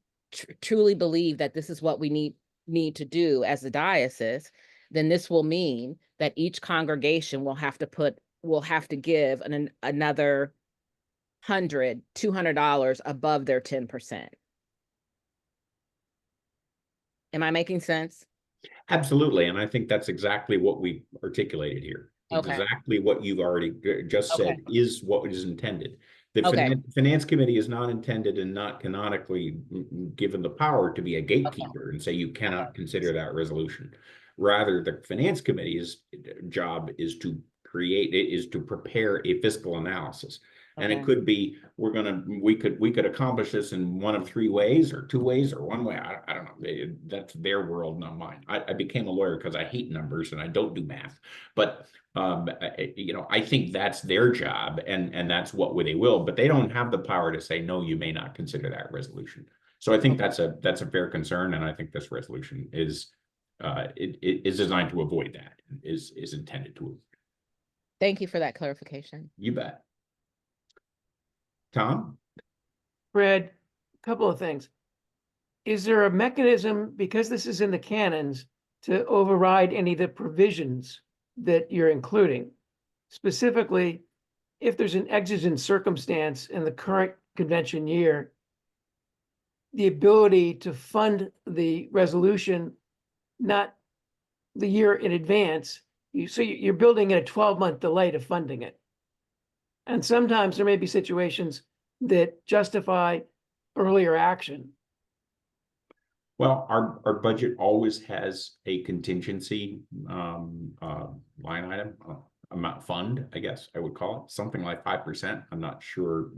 truly believe that this is what we need to do as a diocese, then this will mean that each congregation will have to give another $200 above their 10%. Am I making sense? Absolutely. And I think that's exactly what we articulated here. Okay. Exactly what you've already just said Okay. is what is intended. The Okay. finance committee is not intended and not canonically given the power to be a gatekeeper and say you cannot consider that resolution. Rather, the finance committee's job is to prepare a fiscal analysis. And it Okay. could be, we could accomplish this in one of three ways or two ways or one way. I don't know. That's their world, not mine. I became a lawyer because I hate numbers and I don't do math. But you know, I think that's their job, and that's what they will. But they don't have the power to say no. You may not consider that resolution. So I think that's a fair concern, and I think this resolution is it is designed to avoid that. Is intended to. Thank you for that clarification. You bet. Tom? Fred, a couple of things. Is there a mechanism, because this is in the canons, to override any of the provisions that you're including? Specifically, if there's an exigent circumstance in the current convention year, the ability to fund the resolution, not the year in advance, so you're building in a 12-month delay to funding it. And sometimes there may be situations that justify earlier action. Well, our budget always has a contingency line item, amount fund, I guess I would call it, something like 5%. I'm not sure.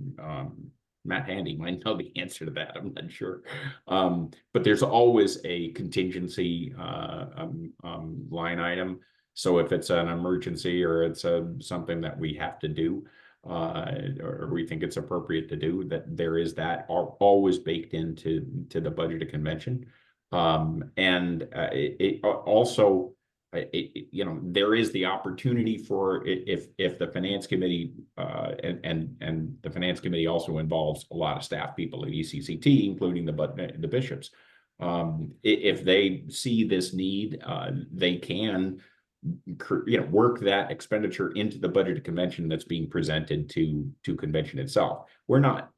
Matt Handy might know the answer to that. I'm not sure. But there's always a contingency line item. So if it's an emergency or it's something that we have to do, or we think it's appropriate to do, that there is that always baked into the budget of convention. And it also, you know, there is the opportunity for if the finance committee and the finance committee also involves a lot of staff people at ECCT, including the bishops. If they see this need, they can, you know, work that expenditure into the budget of convention that's being presented to convention itself. We're not,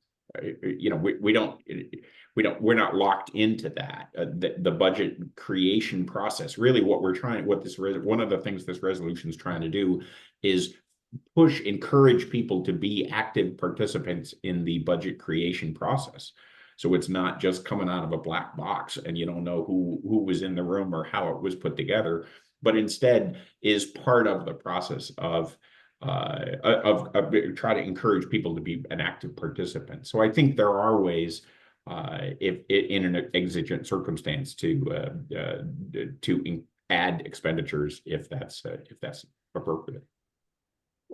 you know, we're not locked into that. The budget creation process, really one of the things this resolution is trying to do is encourage people to be active participants in the budget creation process. So it's not just coming out of a black box and you don't know who was in the room or how it was put together. but instead is part of the process of try to encourage people to be an active participant. So I think there are ways, if in an exigent circumstance, to add expenditures if that's appropriate.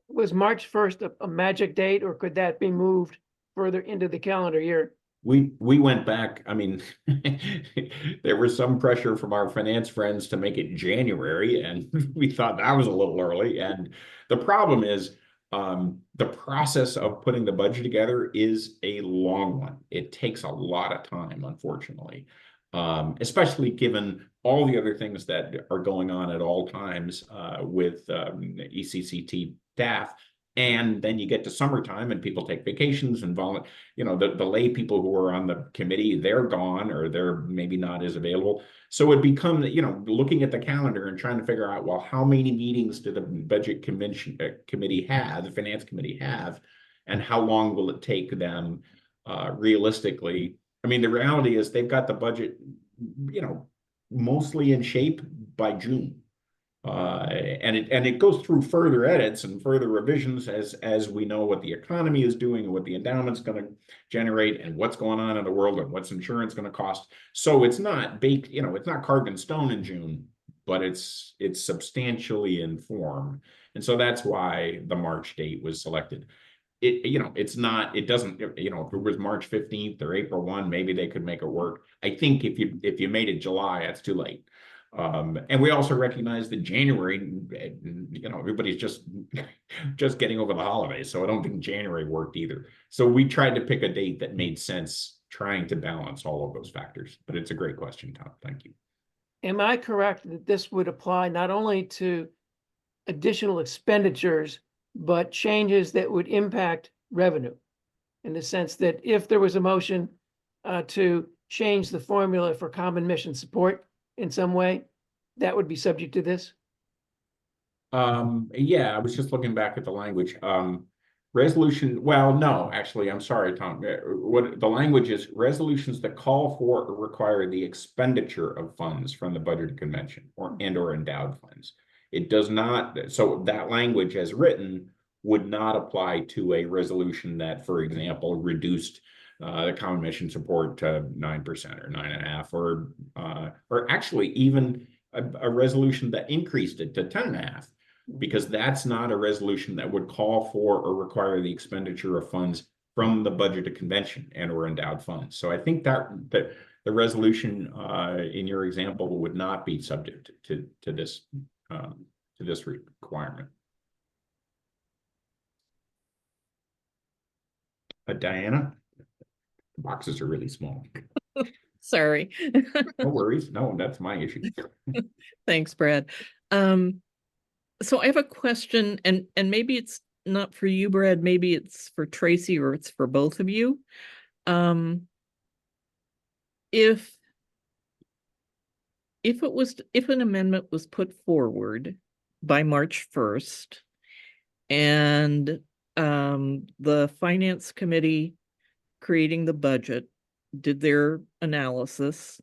Was March 1st a magic date, or could that be moved further into the calendar year? We went back. I mean, there was some pressure from our finance friends to make it January, and we thought that was a little early. And the problem is, the process of putting the budget together is a long one. It takes a lot of time, unfortunately, especially given all the other things that are going on at all times with ECCT staff. And then you get to summertime and people take vacations and the lay people who are on the committee, they're gone, or they're maybe not as available. So it becomes, looking at the calendar and trying to figure out, well, how many meetings did the budget committee have, the finance committee have, and how long will it take them realistically? I mean, the reality is they've got the budget, mostly in shape by June. And it goes through further edits and further revisions as we know what the economy is doing and what the endowment's going to generate and what's going on in the world and what's insurance going to cost. So it's not baked, it's not carved in stone in June, but it's substantially in form. And so that's why the March date was selected. It's not, it doesn't, if it was March 15th or April 1, maybe they could make it work. I think if you made it July, that's too late. And we also recognize that January, everybody's just getting over the holidays. So I don't think January worked either. So we tried to pick a date that made sense, trying to balance all of those factors. But it's a great question, Tom. Thank you. Am I correct that this would apply not only to additional expenditures, but changes that would impact revenue? In the sense that if there was a motion to change the formula for common mission support in some way, that would be subject to this? Yeah, I was just looking back at the language. Resolution, well, no, actually, I'm sorry, Tom. What the language is, resolutions that call for or require the expenditure of funds from the budget convention or endowed funds. It does not, so that language as written would not apply to a resolution that, for example, reduced the common mission support to 9% or 9.5%, or actually even a resolution that increased it to 10.5%, because that's not a resolution that would call for or require the expenditure of funds from the budget convention and or endowed funds. So I think that the resolution in your example would not be subject to this requirement. Diana? The boxes are really small. Sorry. No worries. No, that's my issue. Thanks, Brad. So I have a question, and maybe it's not for you, Brad, maybe it's for Tracy, or it's for both of you. If an amendment was put forward by March 1st, and the finance committee creating the budget did their analysis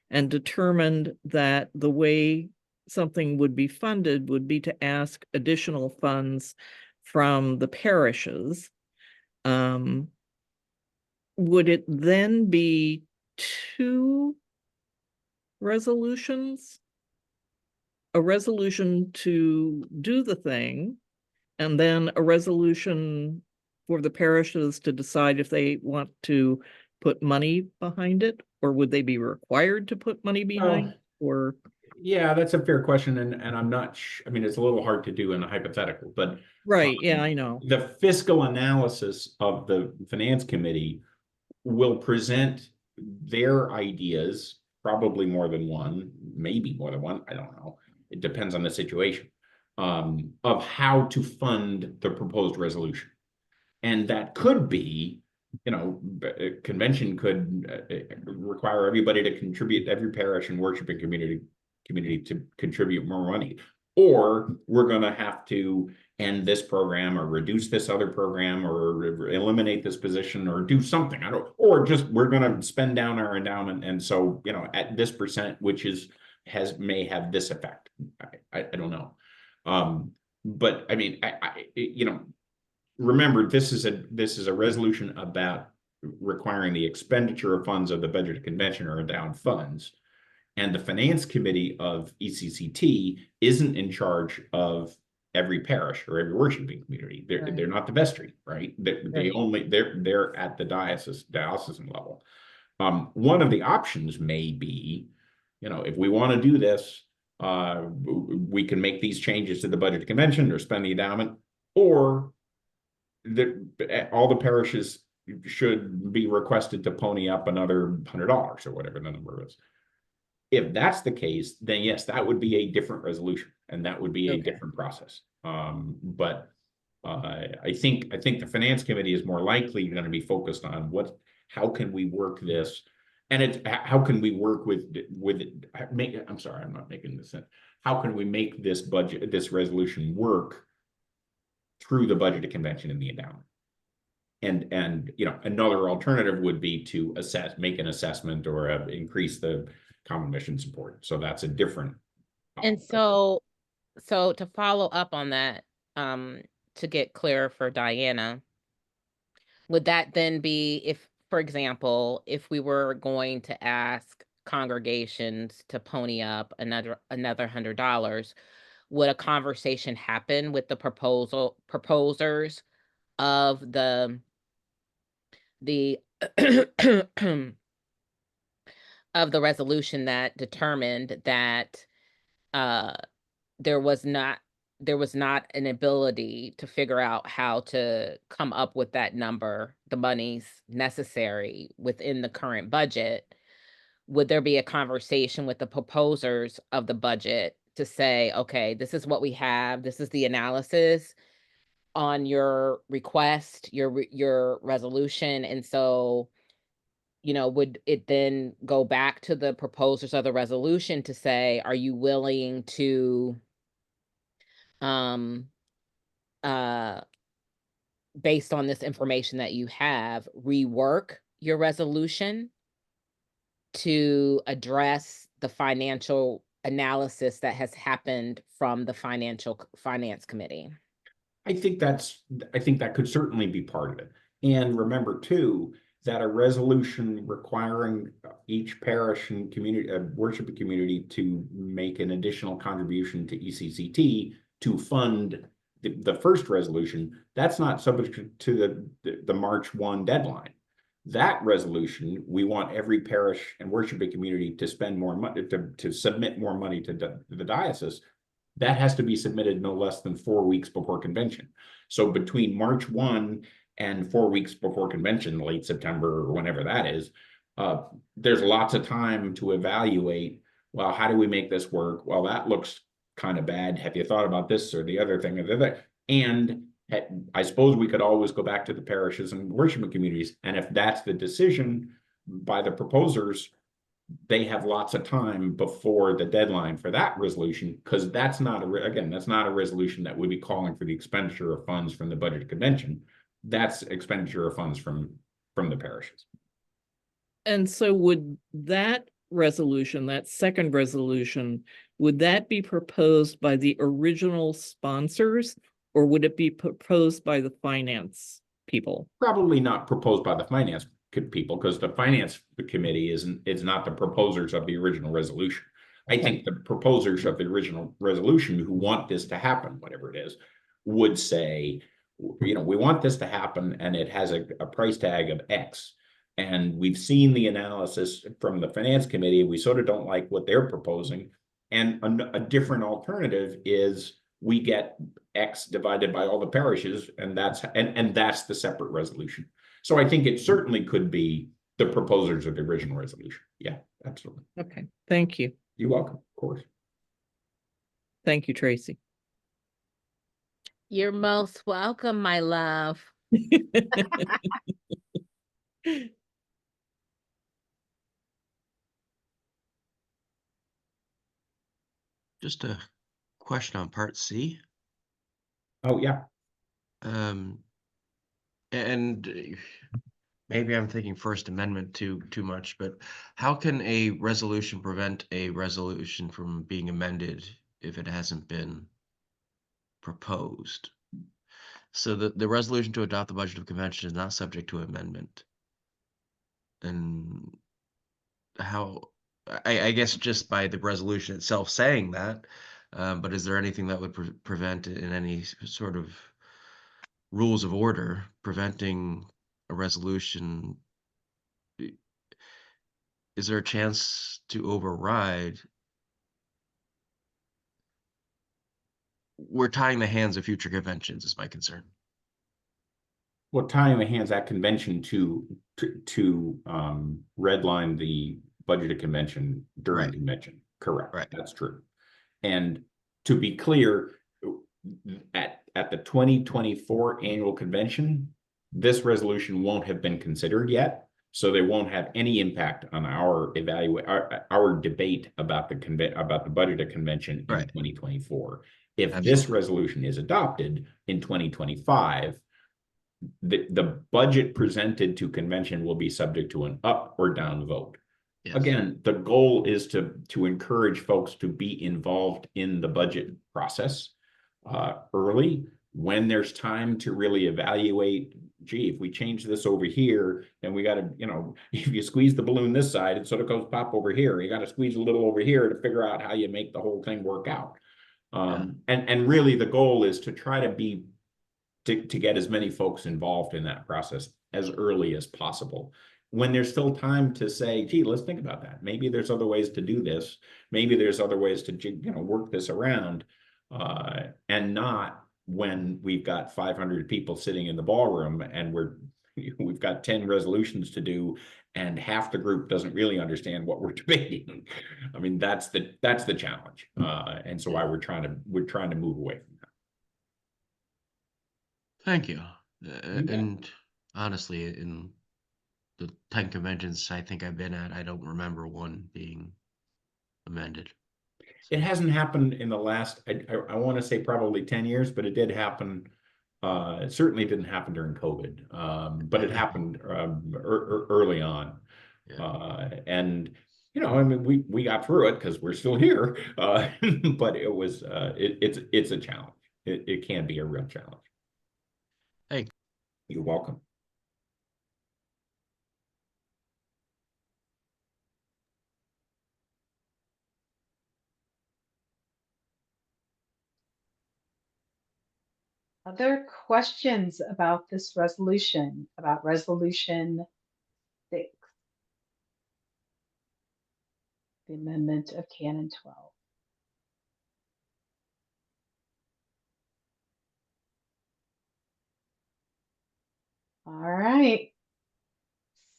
and determined that the way something would be funded would be to ask additional funds from the parishes, would it then be two resolutions? A resolution to do the thing, and then a resolution for the parishes to decide if they want to put money behind it, or would they be required to put money behind? Or yeah, that's a fair question, and I'm not. I mean, it's a little hard to do in a hypothetical, but right, yeah, I know. The fiscal analysis of the finance committee will present their ideas, probably more than one, maybe more than one. I don't know. It depends on the situation, of how to fund the proposed resolution, and that could be. Convention could require everybody to contribute, every parish and worshiping community to contribute more money, or we're going to have to end this program or reduce this other program or eliminate this position or do something. Or just we're going to spend down our endowment, and so at this percent, which may have this effect. I don't know. But I mean, you know, remember, this is a resolution about requiring the expenditure of funds of the budget convention or endowed funds. And the finance committee of ECCT isn't in charge of every parish or every worshiping community. They're not the vestry, right? They're at the diocesan level. One of the options may be, you know, if we want to do this, we can make these changes to the budget convention or spend the endowment, or all the parishes should be requested to pony up another $100 or whatever the number is. If that's the case, then yes, that would be a different resolution, and that would be a different process. But I think the finance committee is more likely going to be focused on how can we work this, and how can we work I'm sorry, I'm not making this sense. How can we make this resolution work through the budget convention and the endowment? And you know, another alternative would be to make an assessment or increase the common mission support. So that's a different. And so to follow up on that, to get clear for Diana, would that then be, if, for example, if we were going to ask congregations to pony up another $100, would a conversation happen with the proposers of the of the resolution that determined that there was not an ability to figure out how to come up with that number, the monies necessary within the current budget? Would there be a conversation with the proposers of the budget to say, okay, this is what we have, this is the analysis on your request, your resolution, and so, you know, would it then go back to the proposers of the resolution to say, are you willing to, based on this information that you have, rework your resolution to address the financial analysis that has happened from the finance committee? I think that could certainly be part of it. And remember too, that a resolution requiring each parish and community, worship community, to make an additional contribution to ECCT to fund the first resolution, that's not subject to the March 1 deadline. That resolution, we want every parish and worshiping community to spend more money, to submit more money to the diocese. That has to be submitted no less than 4 weeks before convention. So between March 1 and 4 weeks before convention, late September or whenever that is, there's lots of time to evaluate, well, how do we make this work? Well, that looks kind of bad. Have you thought about this or the other thing or the other? And I suppose we could always go back to the parishes and worshiping communities. And if that's the decision by the proposers, they have lots of time before the deadline for that resolution, because that's not that's not a resolution that would be calling for the expenditure of funds from the budget convention. That's expenditure of funds from the parishes. And so would that resolution, that second resolution, would that be proposed by the original sponsors, or would it be proposed by the finance people? Probably not proposed by the finance people, because the finance committee is not the proposers of the original resolution. I think the proposers of the original resolution who want this to happen, whatever it is, would say, you know, we want this to happen and it has a price tag of X. And we've seen the analysis from the finance committee. We sort of don't like what they're proposing. And a different alternative is we get X divided by all the parishes, and that's the separate resolution. So I think it certainly could be the proposers of the original resolution. Yeah, absolutely. Okay, thank you. You're welcome, of course. Thank you, Tracy. You're most welcome, my love. Just a question on Part C. Oh, yeah. And maybe I'm thinking First Amendment too much, but how can a resolution prevent a resolution from being amended if it hasn't been proposed. So the resolution to adopt the budget of convention is not subject to amendment. And how, I guess just by the resolution itself saying that, but is there anything that would prevent it in any sort of rules of order preventing a resolution? Is there a chance to override? We're tying the hands of future conventions is my concern. Well, tying the hands at convention to redline the budgeted convention during Right. convention. Correct. Right. That's true. And to be clear, at the 2024 annual convention, this resolution won't have been considered yet. So they won't have any impact on our debate about the budgeted convention in Right. 2024. If Absolutely. this resolution is adopted in 2025, the budget presented to convention will be subject to an up or down vote. Yes. Again, the goal is to encourage folks to be involved in the budget process early, when there's time to really evaluate, gee, if we change this over here, then we got to, if you squeeze the balloon this side, it sort of goes pop over here. You got to squeeze a little over here to figure out how you make the whole thing work out. And really the goal is to try to get as many folks involved in that process as early as possible, when there's still time to say, gee, let's think about that. Maybe there's other ways to do this. Maybe there's other ways to work this around, and not when we've got 500 people sitting in the ballroom and we've got 10 resolutions to do and half the group doesn't really understand what we're debating. I mean, that's the challenge, and so why we're trying to move away from that. Thank you. And honestly, in the 10 conventions I think I've been at, I don't remember one being amended. It hasn't happened in the last, I want to say probably 10 years, but it did happen. It certainly didn't happen during COVID, but it happened early on. Yeah. And, I mean, we got through it because we're still here, but it was, it's a challenge. It can be a real challenge. Hey. You're welcome. Other questions about this resolution, about resolution 6, the amendment of Canon 12? All right.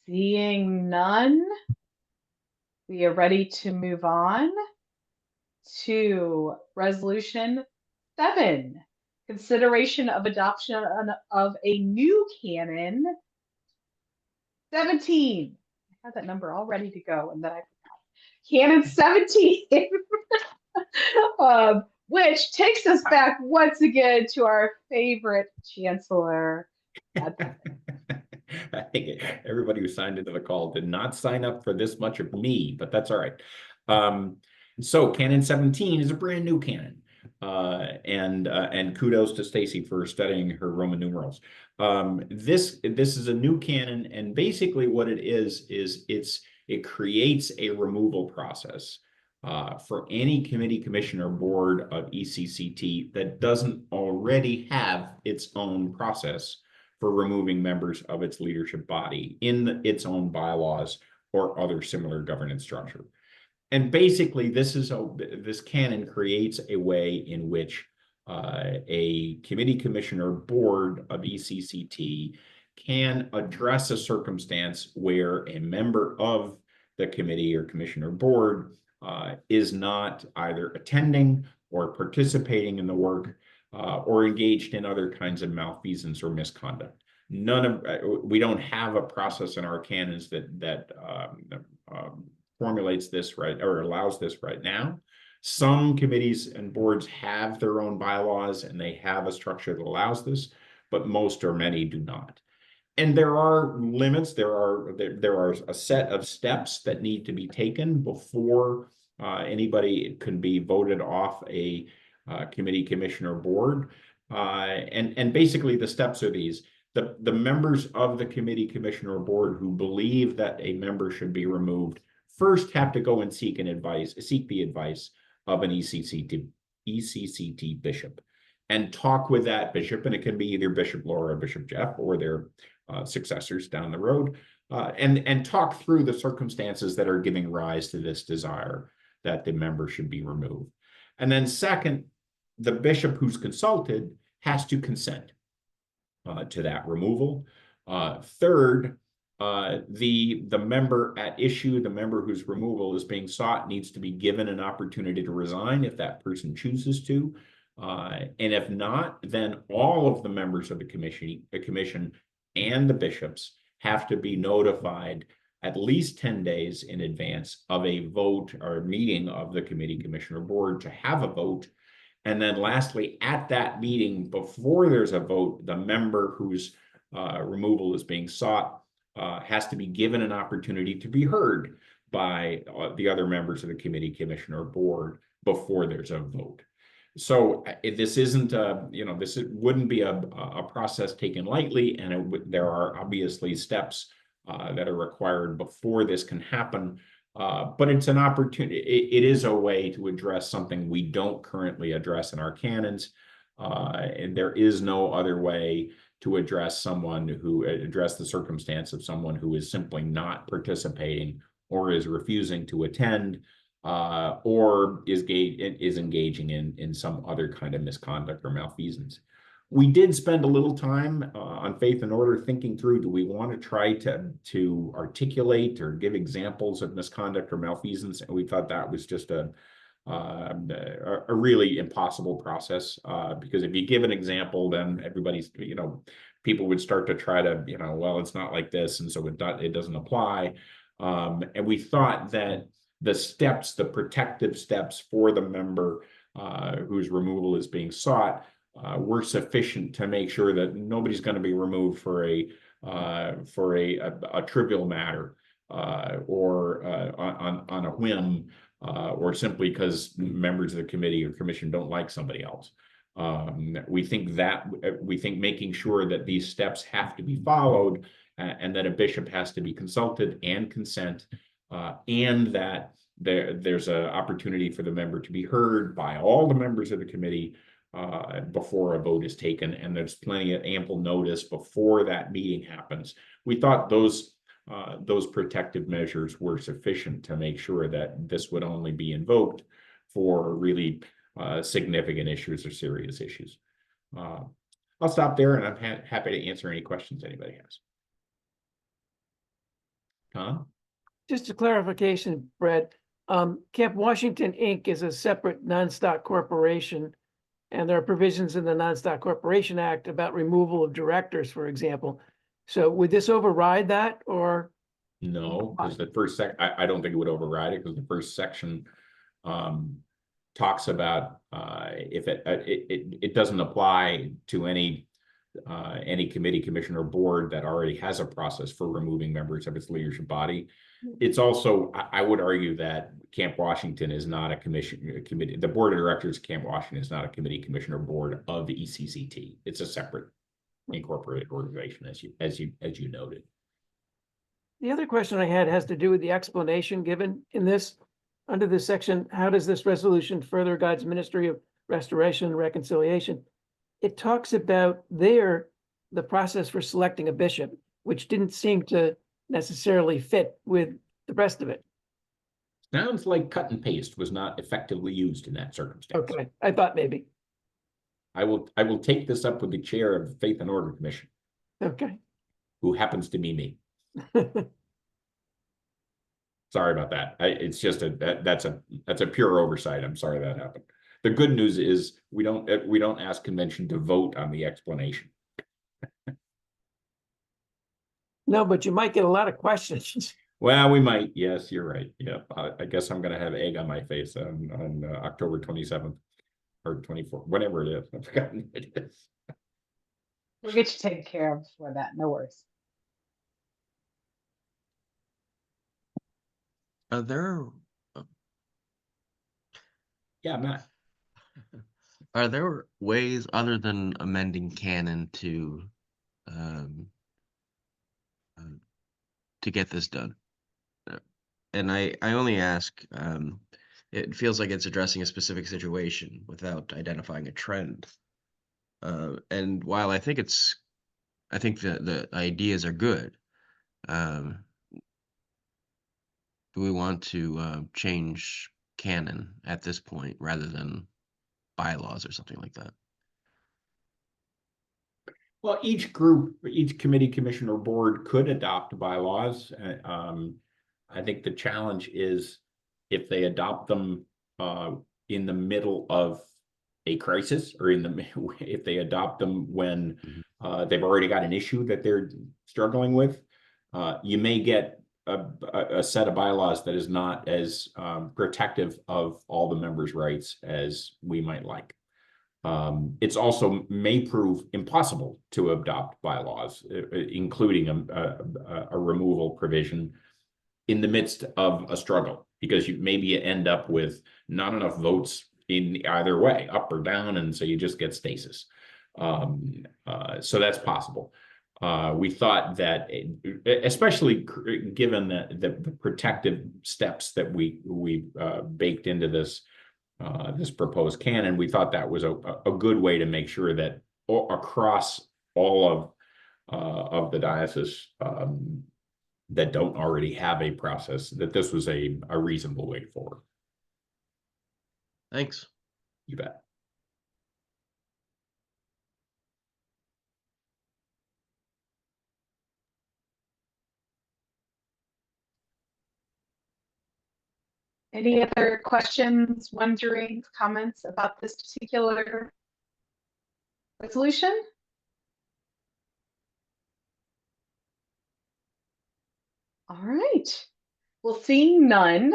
Seeing none, we are ready to move on to resolution 7. Consideration of adoption of a new canon 17. I had that number all ready to go and then I forgot. Canon 17, which takes us back once again to our favorite chancellor. I think everybody who signed into the call did not sign up for this much of me, but that's all right. So Canon 17 is a brand new canon. And kudos to Stacy for studying her Roman numerals. This is a new canon, and basically what it is it creates a removal process for any committee, commission, or board of ECCT that doesn't already have its own process for removing members of its leadership body in its own bylaws or other similar governance structure. And basically, this canon creates a way in which a committee, commission, or board of ECCT can address a circumstance where a member of the committee or commission or board is not either attending or participating in the work or engaged in other kinds of malfeasance or misconduct. We don't have a process in our canons that formulates this right or allows this right now. Some committees and boards have their own bylaws and they have a structure that allows this, but most or many do not. And there are limits. There are a set of steps that need to be taken before Anybody can be voted off a committee, commission, or board. And basically the steps are these. The members of the committee, commission, or board who believe that a member should be removed first have to go and seek the advice of an ECCT bishop and talk with that bishop. And it can be either Bishop Laura or Bishop Jeff or their successors down the road, and talk through the circumstances that are giving rise to this desire that the member should be removed. And then second, the bishop who's consulted has to consent to that removal. Third, the member at issue, the member whose removal is being sought, needs to be given an opportunity to resign if that person chooses to. And if not, then all of the members of the commission and the bishops have to be notified at least 10 days in advance of a vote or meeting of the committee, commission, or board to have a vote. And then lastly, at that meeting, before there's a vote, the member whose removal is being sought has to be given an opportunity to be heard by the other members of the committee, commission, or board before there's a vote. So this isn't, this wouldn't be a process taken lightly, and there are obviously steps that are required before this can happen. But it's an opportunity. It is a way to address something we don't currently address in our canons, and there is no other way to address the circumstance of someone who is simply not participating or is refusing to attend, or is engaging in some other kind of misconduct or malfeasance. We did spend a little time on Faith and Order thinking through, do we want to try to articulate or give examples of misconduct or malfeasance? And we thought that was just a really impossible process, because if you give an example, then everybody's, people would start to try to, well, it's not like this, and so it doesn't apply. And we thought that the protective steps for the member whose removal is being sought were sufficient to make sure that nobody's going to be removed for a trivial matter, or on a whim, or simply because members of the committee or commission don't like somebody else. We think making sure that these steps have to be followed, and that a bishop has to be consulted and consent, and that there's an opportunity for the member to be heard by all the members of the committee before a vote is taken, and there's plenty of ample notice before that meeting happens. We thought those protective measures were sufficient to make sure that this would only be invoked for really significant issues or serious issues. I'll stop there, and I'm happy to answer any questions anybody has. Tom? Just a clarification, Brett. Camp Washington, Inc. is a separate non-stock corporation, and there are provisions in the Non-Stock Corporation Act about removal of directors, for example. So would this override that, or? No, because the first I don't think it would override it, because the first section talks about if it doesn't apply to any committee, commission, or board that already has a process for removing members of its leadership body. It's also, I would argue that Camp Washington is not a committee. The board of directors of Camp Washington is not a committee, commission, or board of the ECCT. It's a separate incorporated organization, as you noted. The other question I had has to do with the explanation given in this, under this section. How does this resolution further God's ministry of restoration and reconciliation? It talks about the process for selecting a bishop, which didn't seem to necessarily fit with the rest of it. Sounds like cut and paste was not effectively used in that circumstance. Okay, I thought maybe. I will take this up with the chair of the Faith and Order Commission. Okay. Who happens to be me. Sorry about that. It's just that's a pure oversight. I'm sorry that happened. The good news is we don't ask convention to vote on the explanation. No, but you might get a lot of questions. Well, we might. Yes, you're right. Yeah, I guess I'm going to have egg on my face on October 27th or 24th, whatever it is. I've forgotten what it is. We'll get you taken care of for that. No worries. There Yeah, Matt. Are there ways other than amending canon um, uh, to get this done? And I only ask, it feels like it's addressing a specific situation without identifying a trend. And while I think the ideas are good, um, do we want to change canon at this point rather than bylaws or something like that? Well, each group, each committee, commission, or board could adopt bylaws. I think the challenge is if they adopt them in the middle of a crisis, or if they adopt them when they've already got an issue that they're struggling with, you may get a set of bylaws that is not as protective of all the members' rights as we might like. It's also may prove impossible to adopt bylaws, including a removal provision in the midst of a struggle, because you end up with not enough votes in either way, up or down, and so you just get stasis. So that's possible. We thought that, especially given the protective steps that we baked into this proposed canon, we thought that was a good way to make sure that across all of the diocese that don't already have a process, that this was a reasonable way forward. Thanks. You bet. Any other questions, wonderings, comments about this particular resolution? All right. Well, seeing none,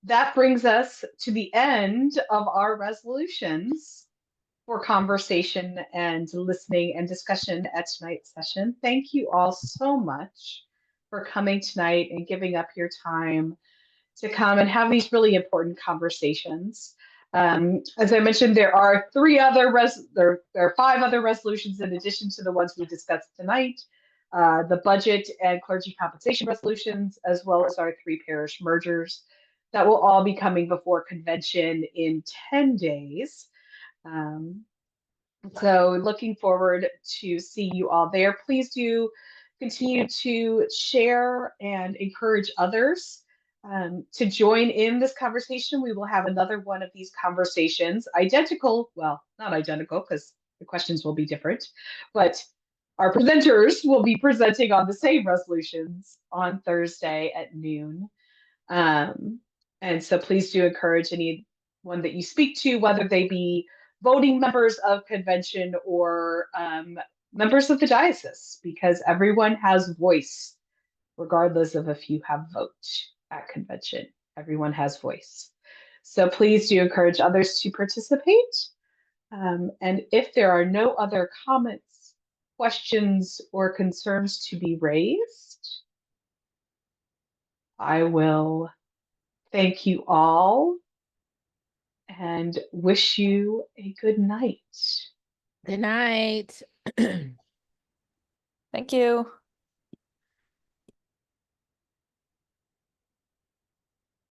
that brings us to the end of our resolutions for conversation and listening and discussion at tonight's session. Thank you all so much for coming tonight and giving up your time to come and have these really important conversations. As I mentioned, there are there are 5 other resolutions in addition to the ones we discussed tonight. The budget and clergy compensation resolutions, as well as our 3 parish mergers that will all be coming before convention in 10 days. So looking forward to see you all there. Please do continue to share and encourage others to join in this conversation. We will have another one of these conversations, identical, well, not identical because the questions will be different, but our presenters will be presenting on the same resolutions on Thursday at noon. And so please do encourage anyone that you speak to, whether they be voting members of convention or members of the diocese, because everyone has voice, regardless of if you have vote at convention. Everyone has voice. So please do encourage others to participate. And if there are no other comments, questions, or concerns to be raised, I will thank you all and wish you a good night. Good night. Thank you.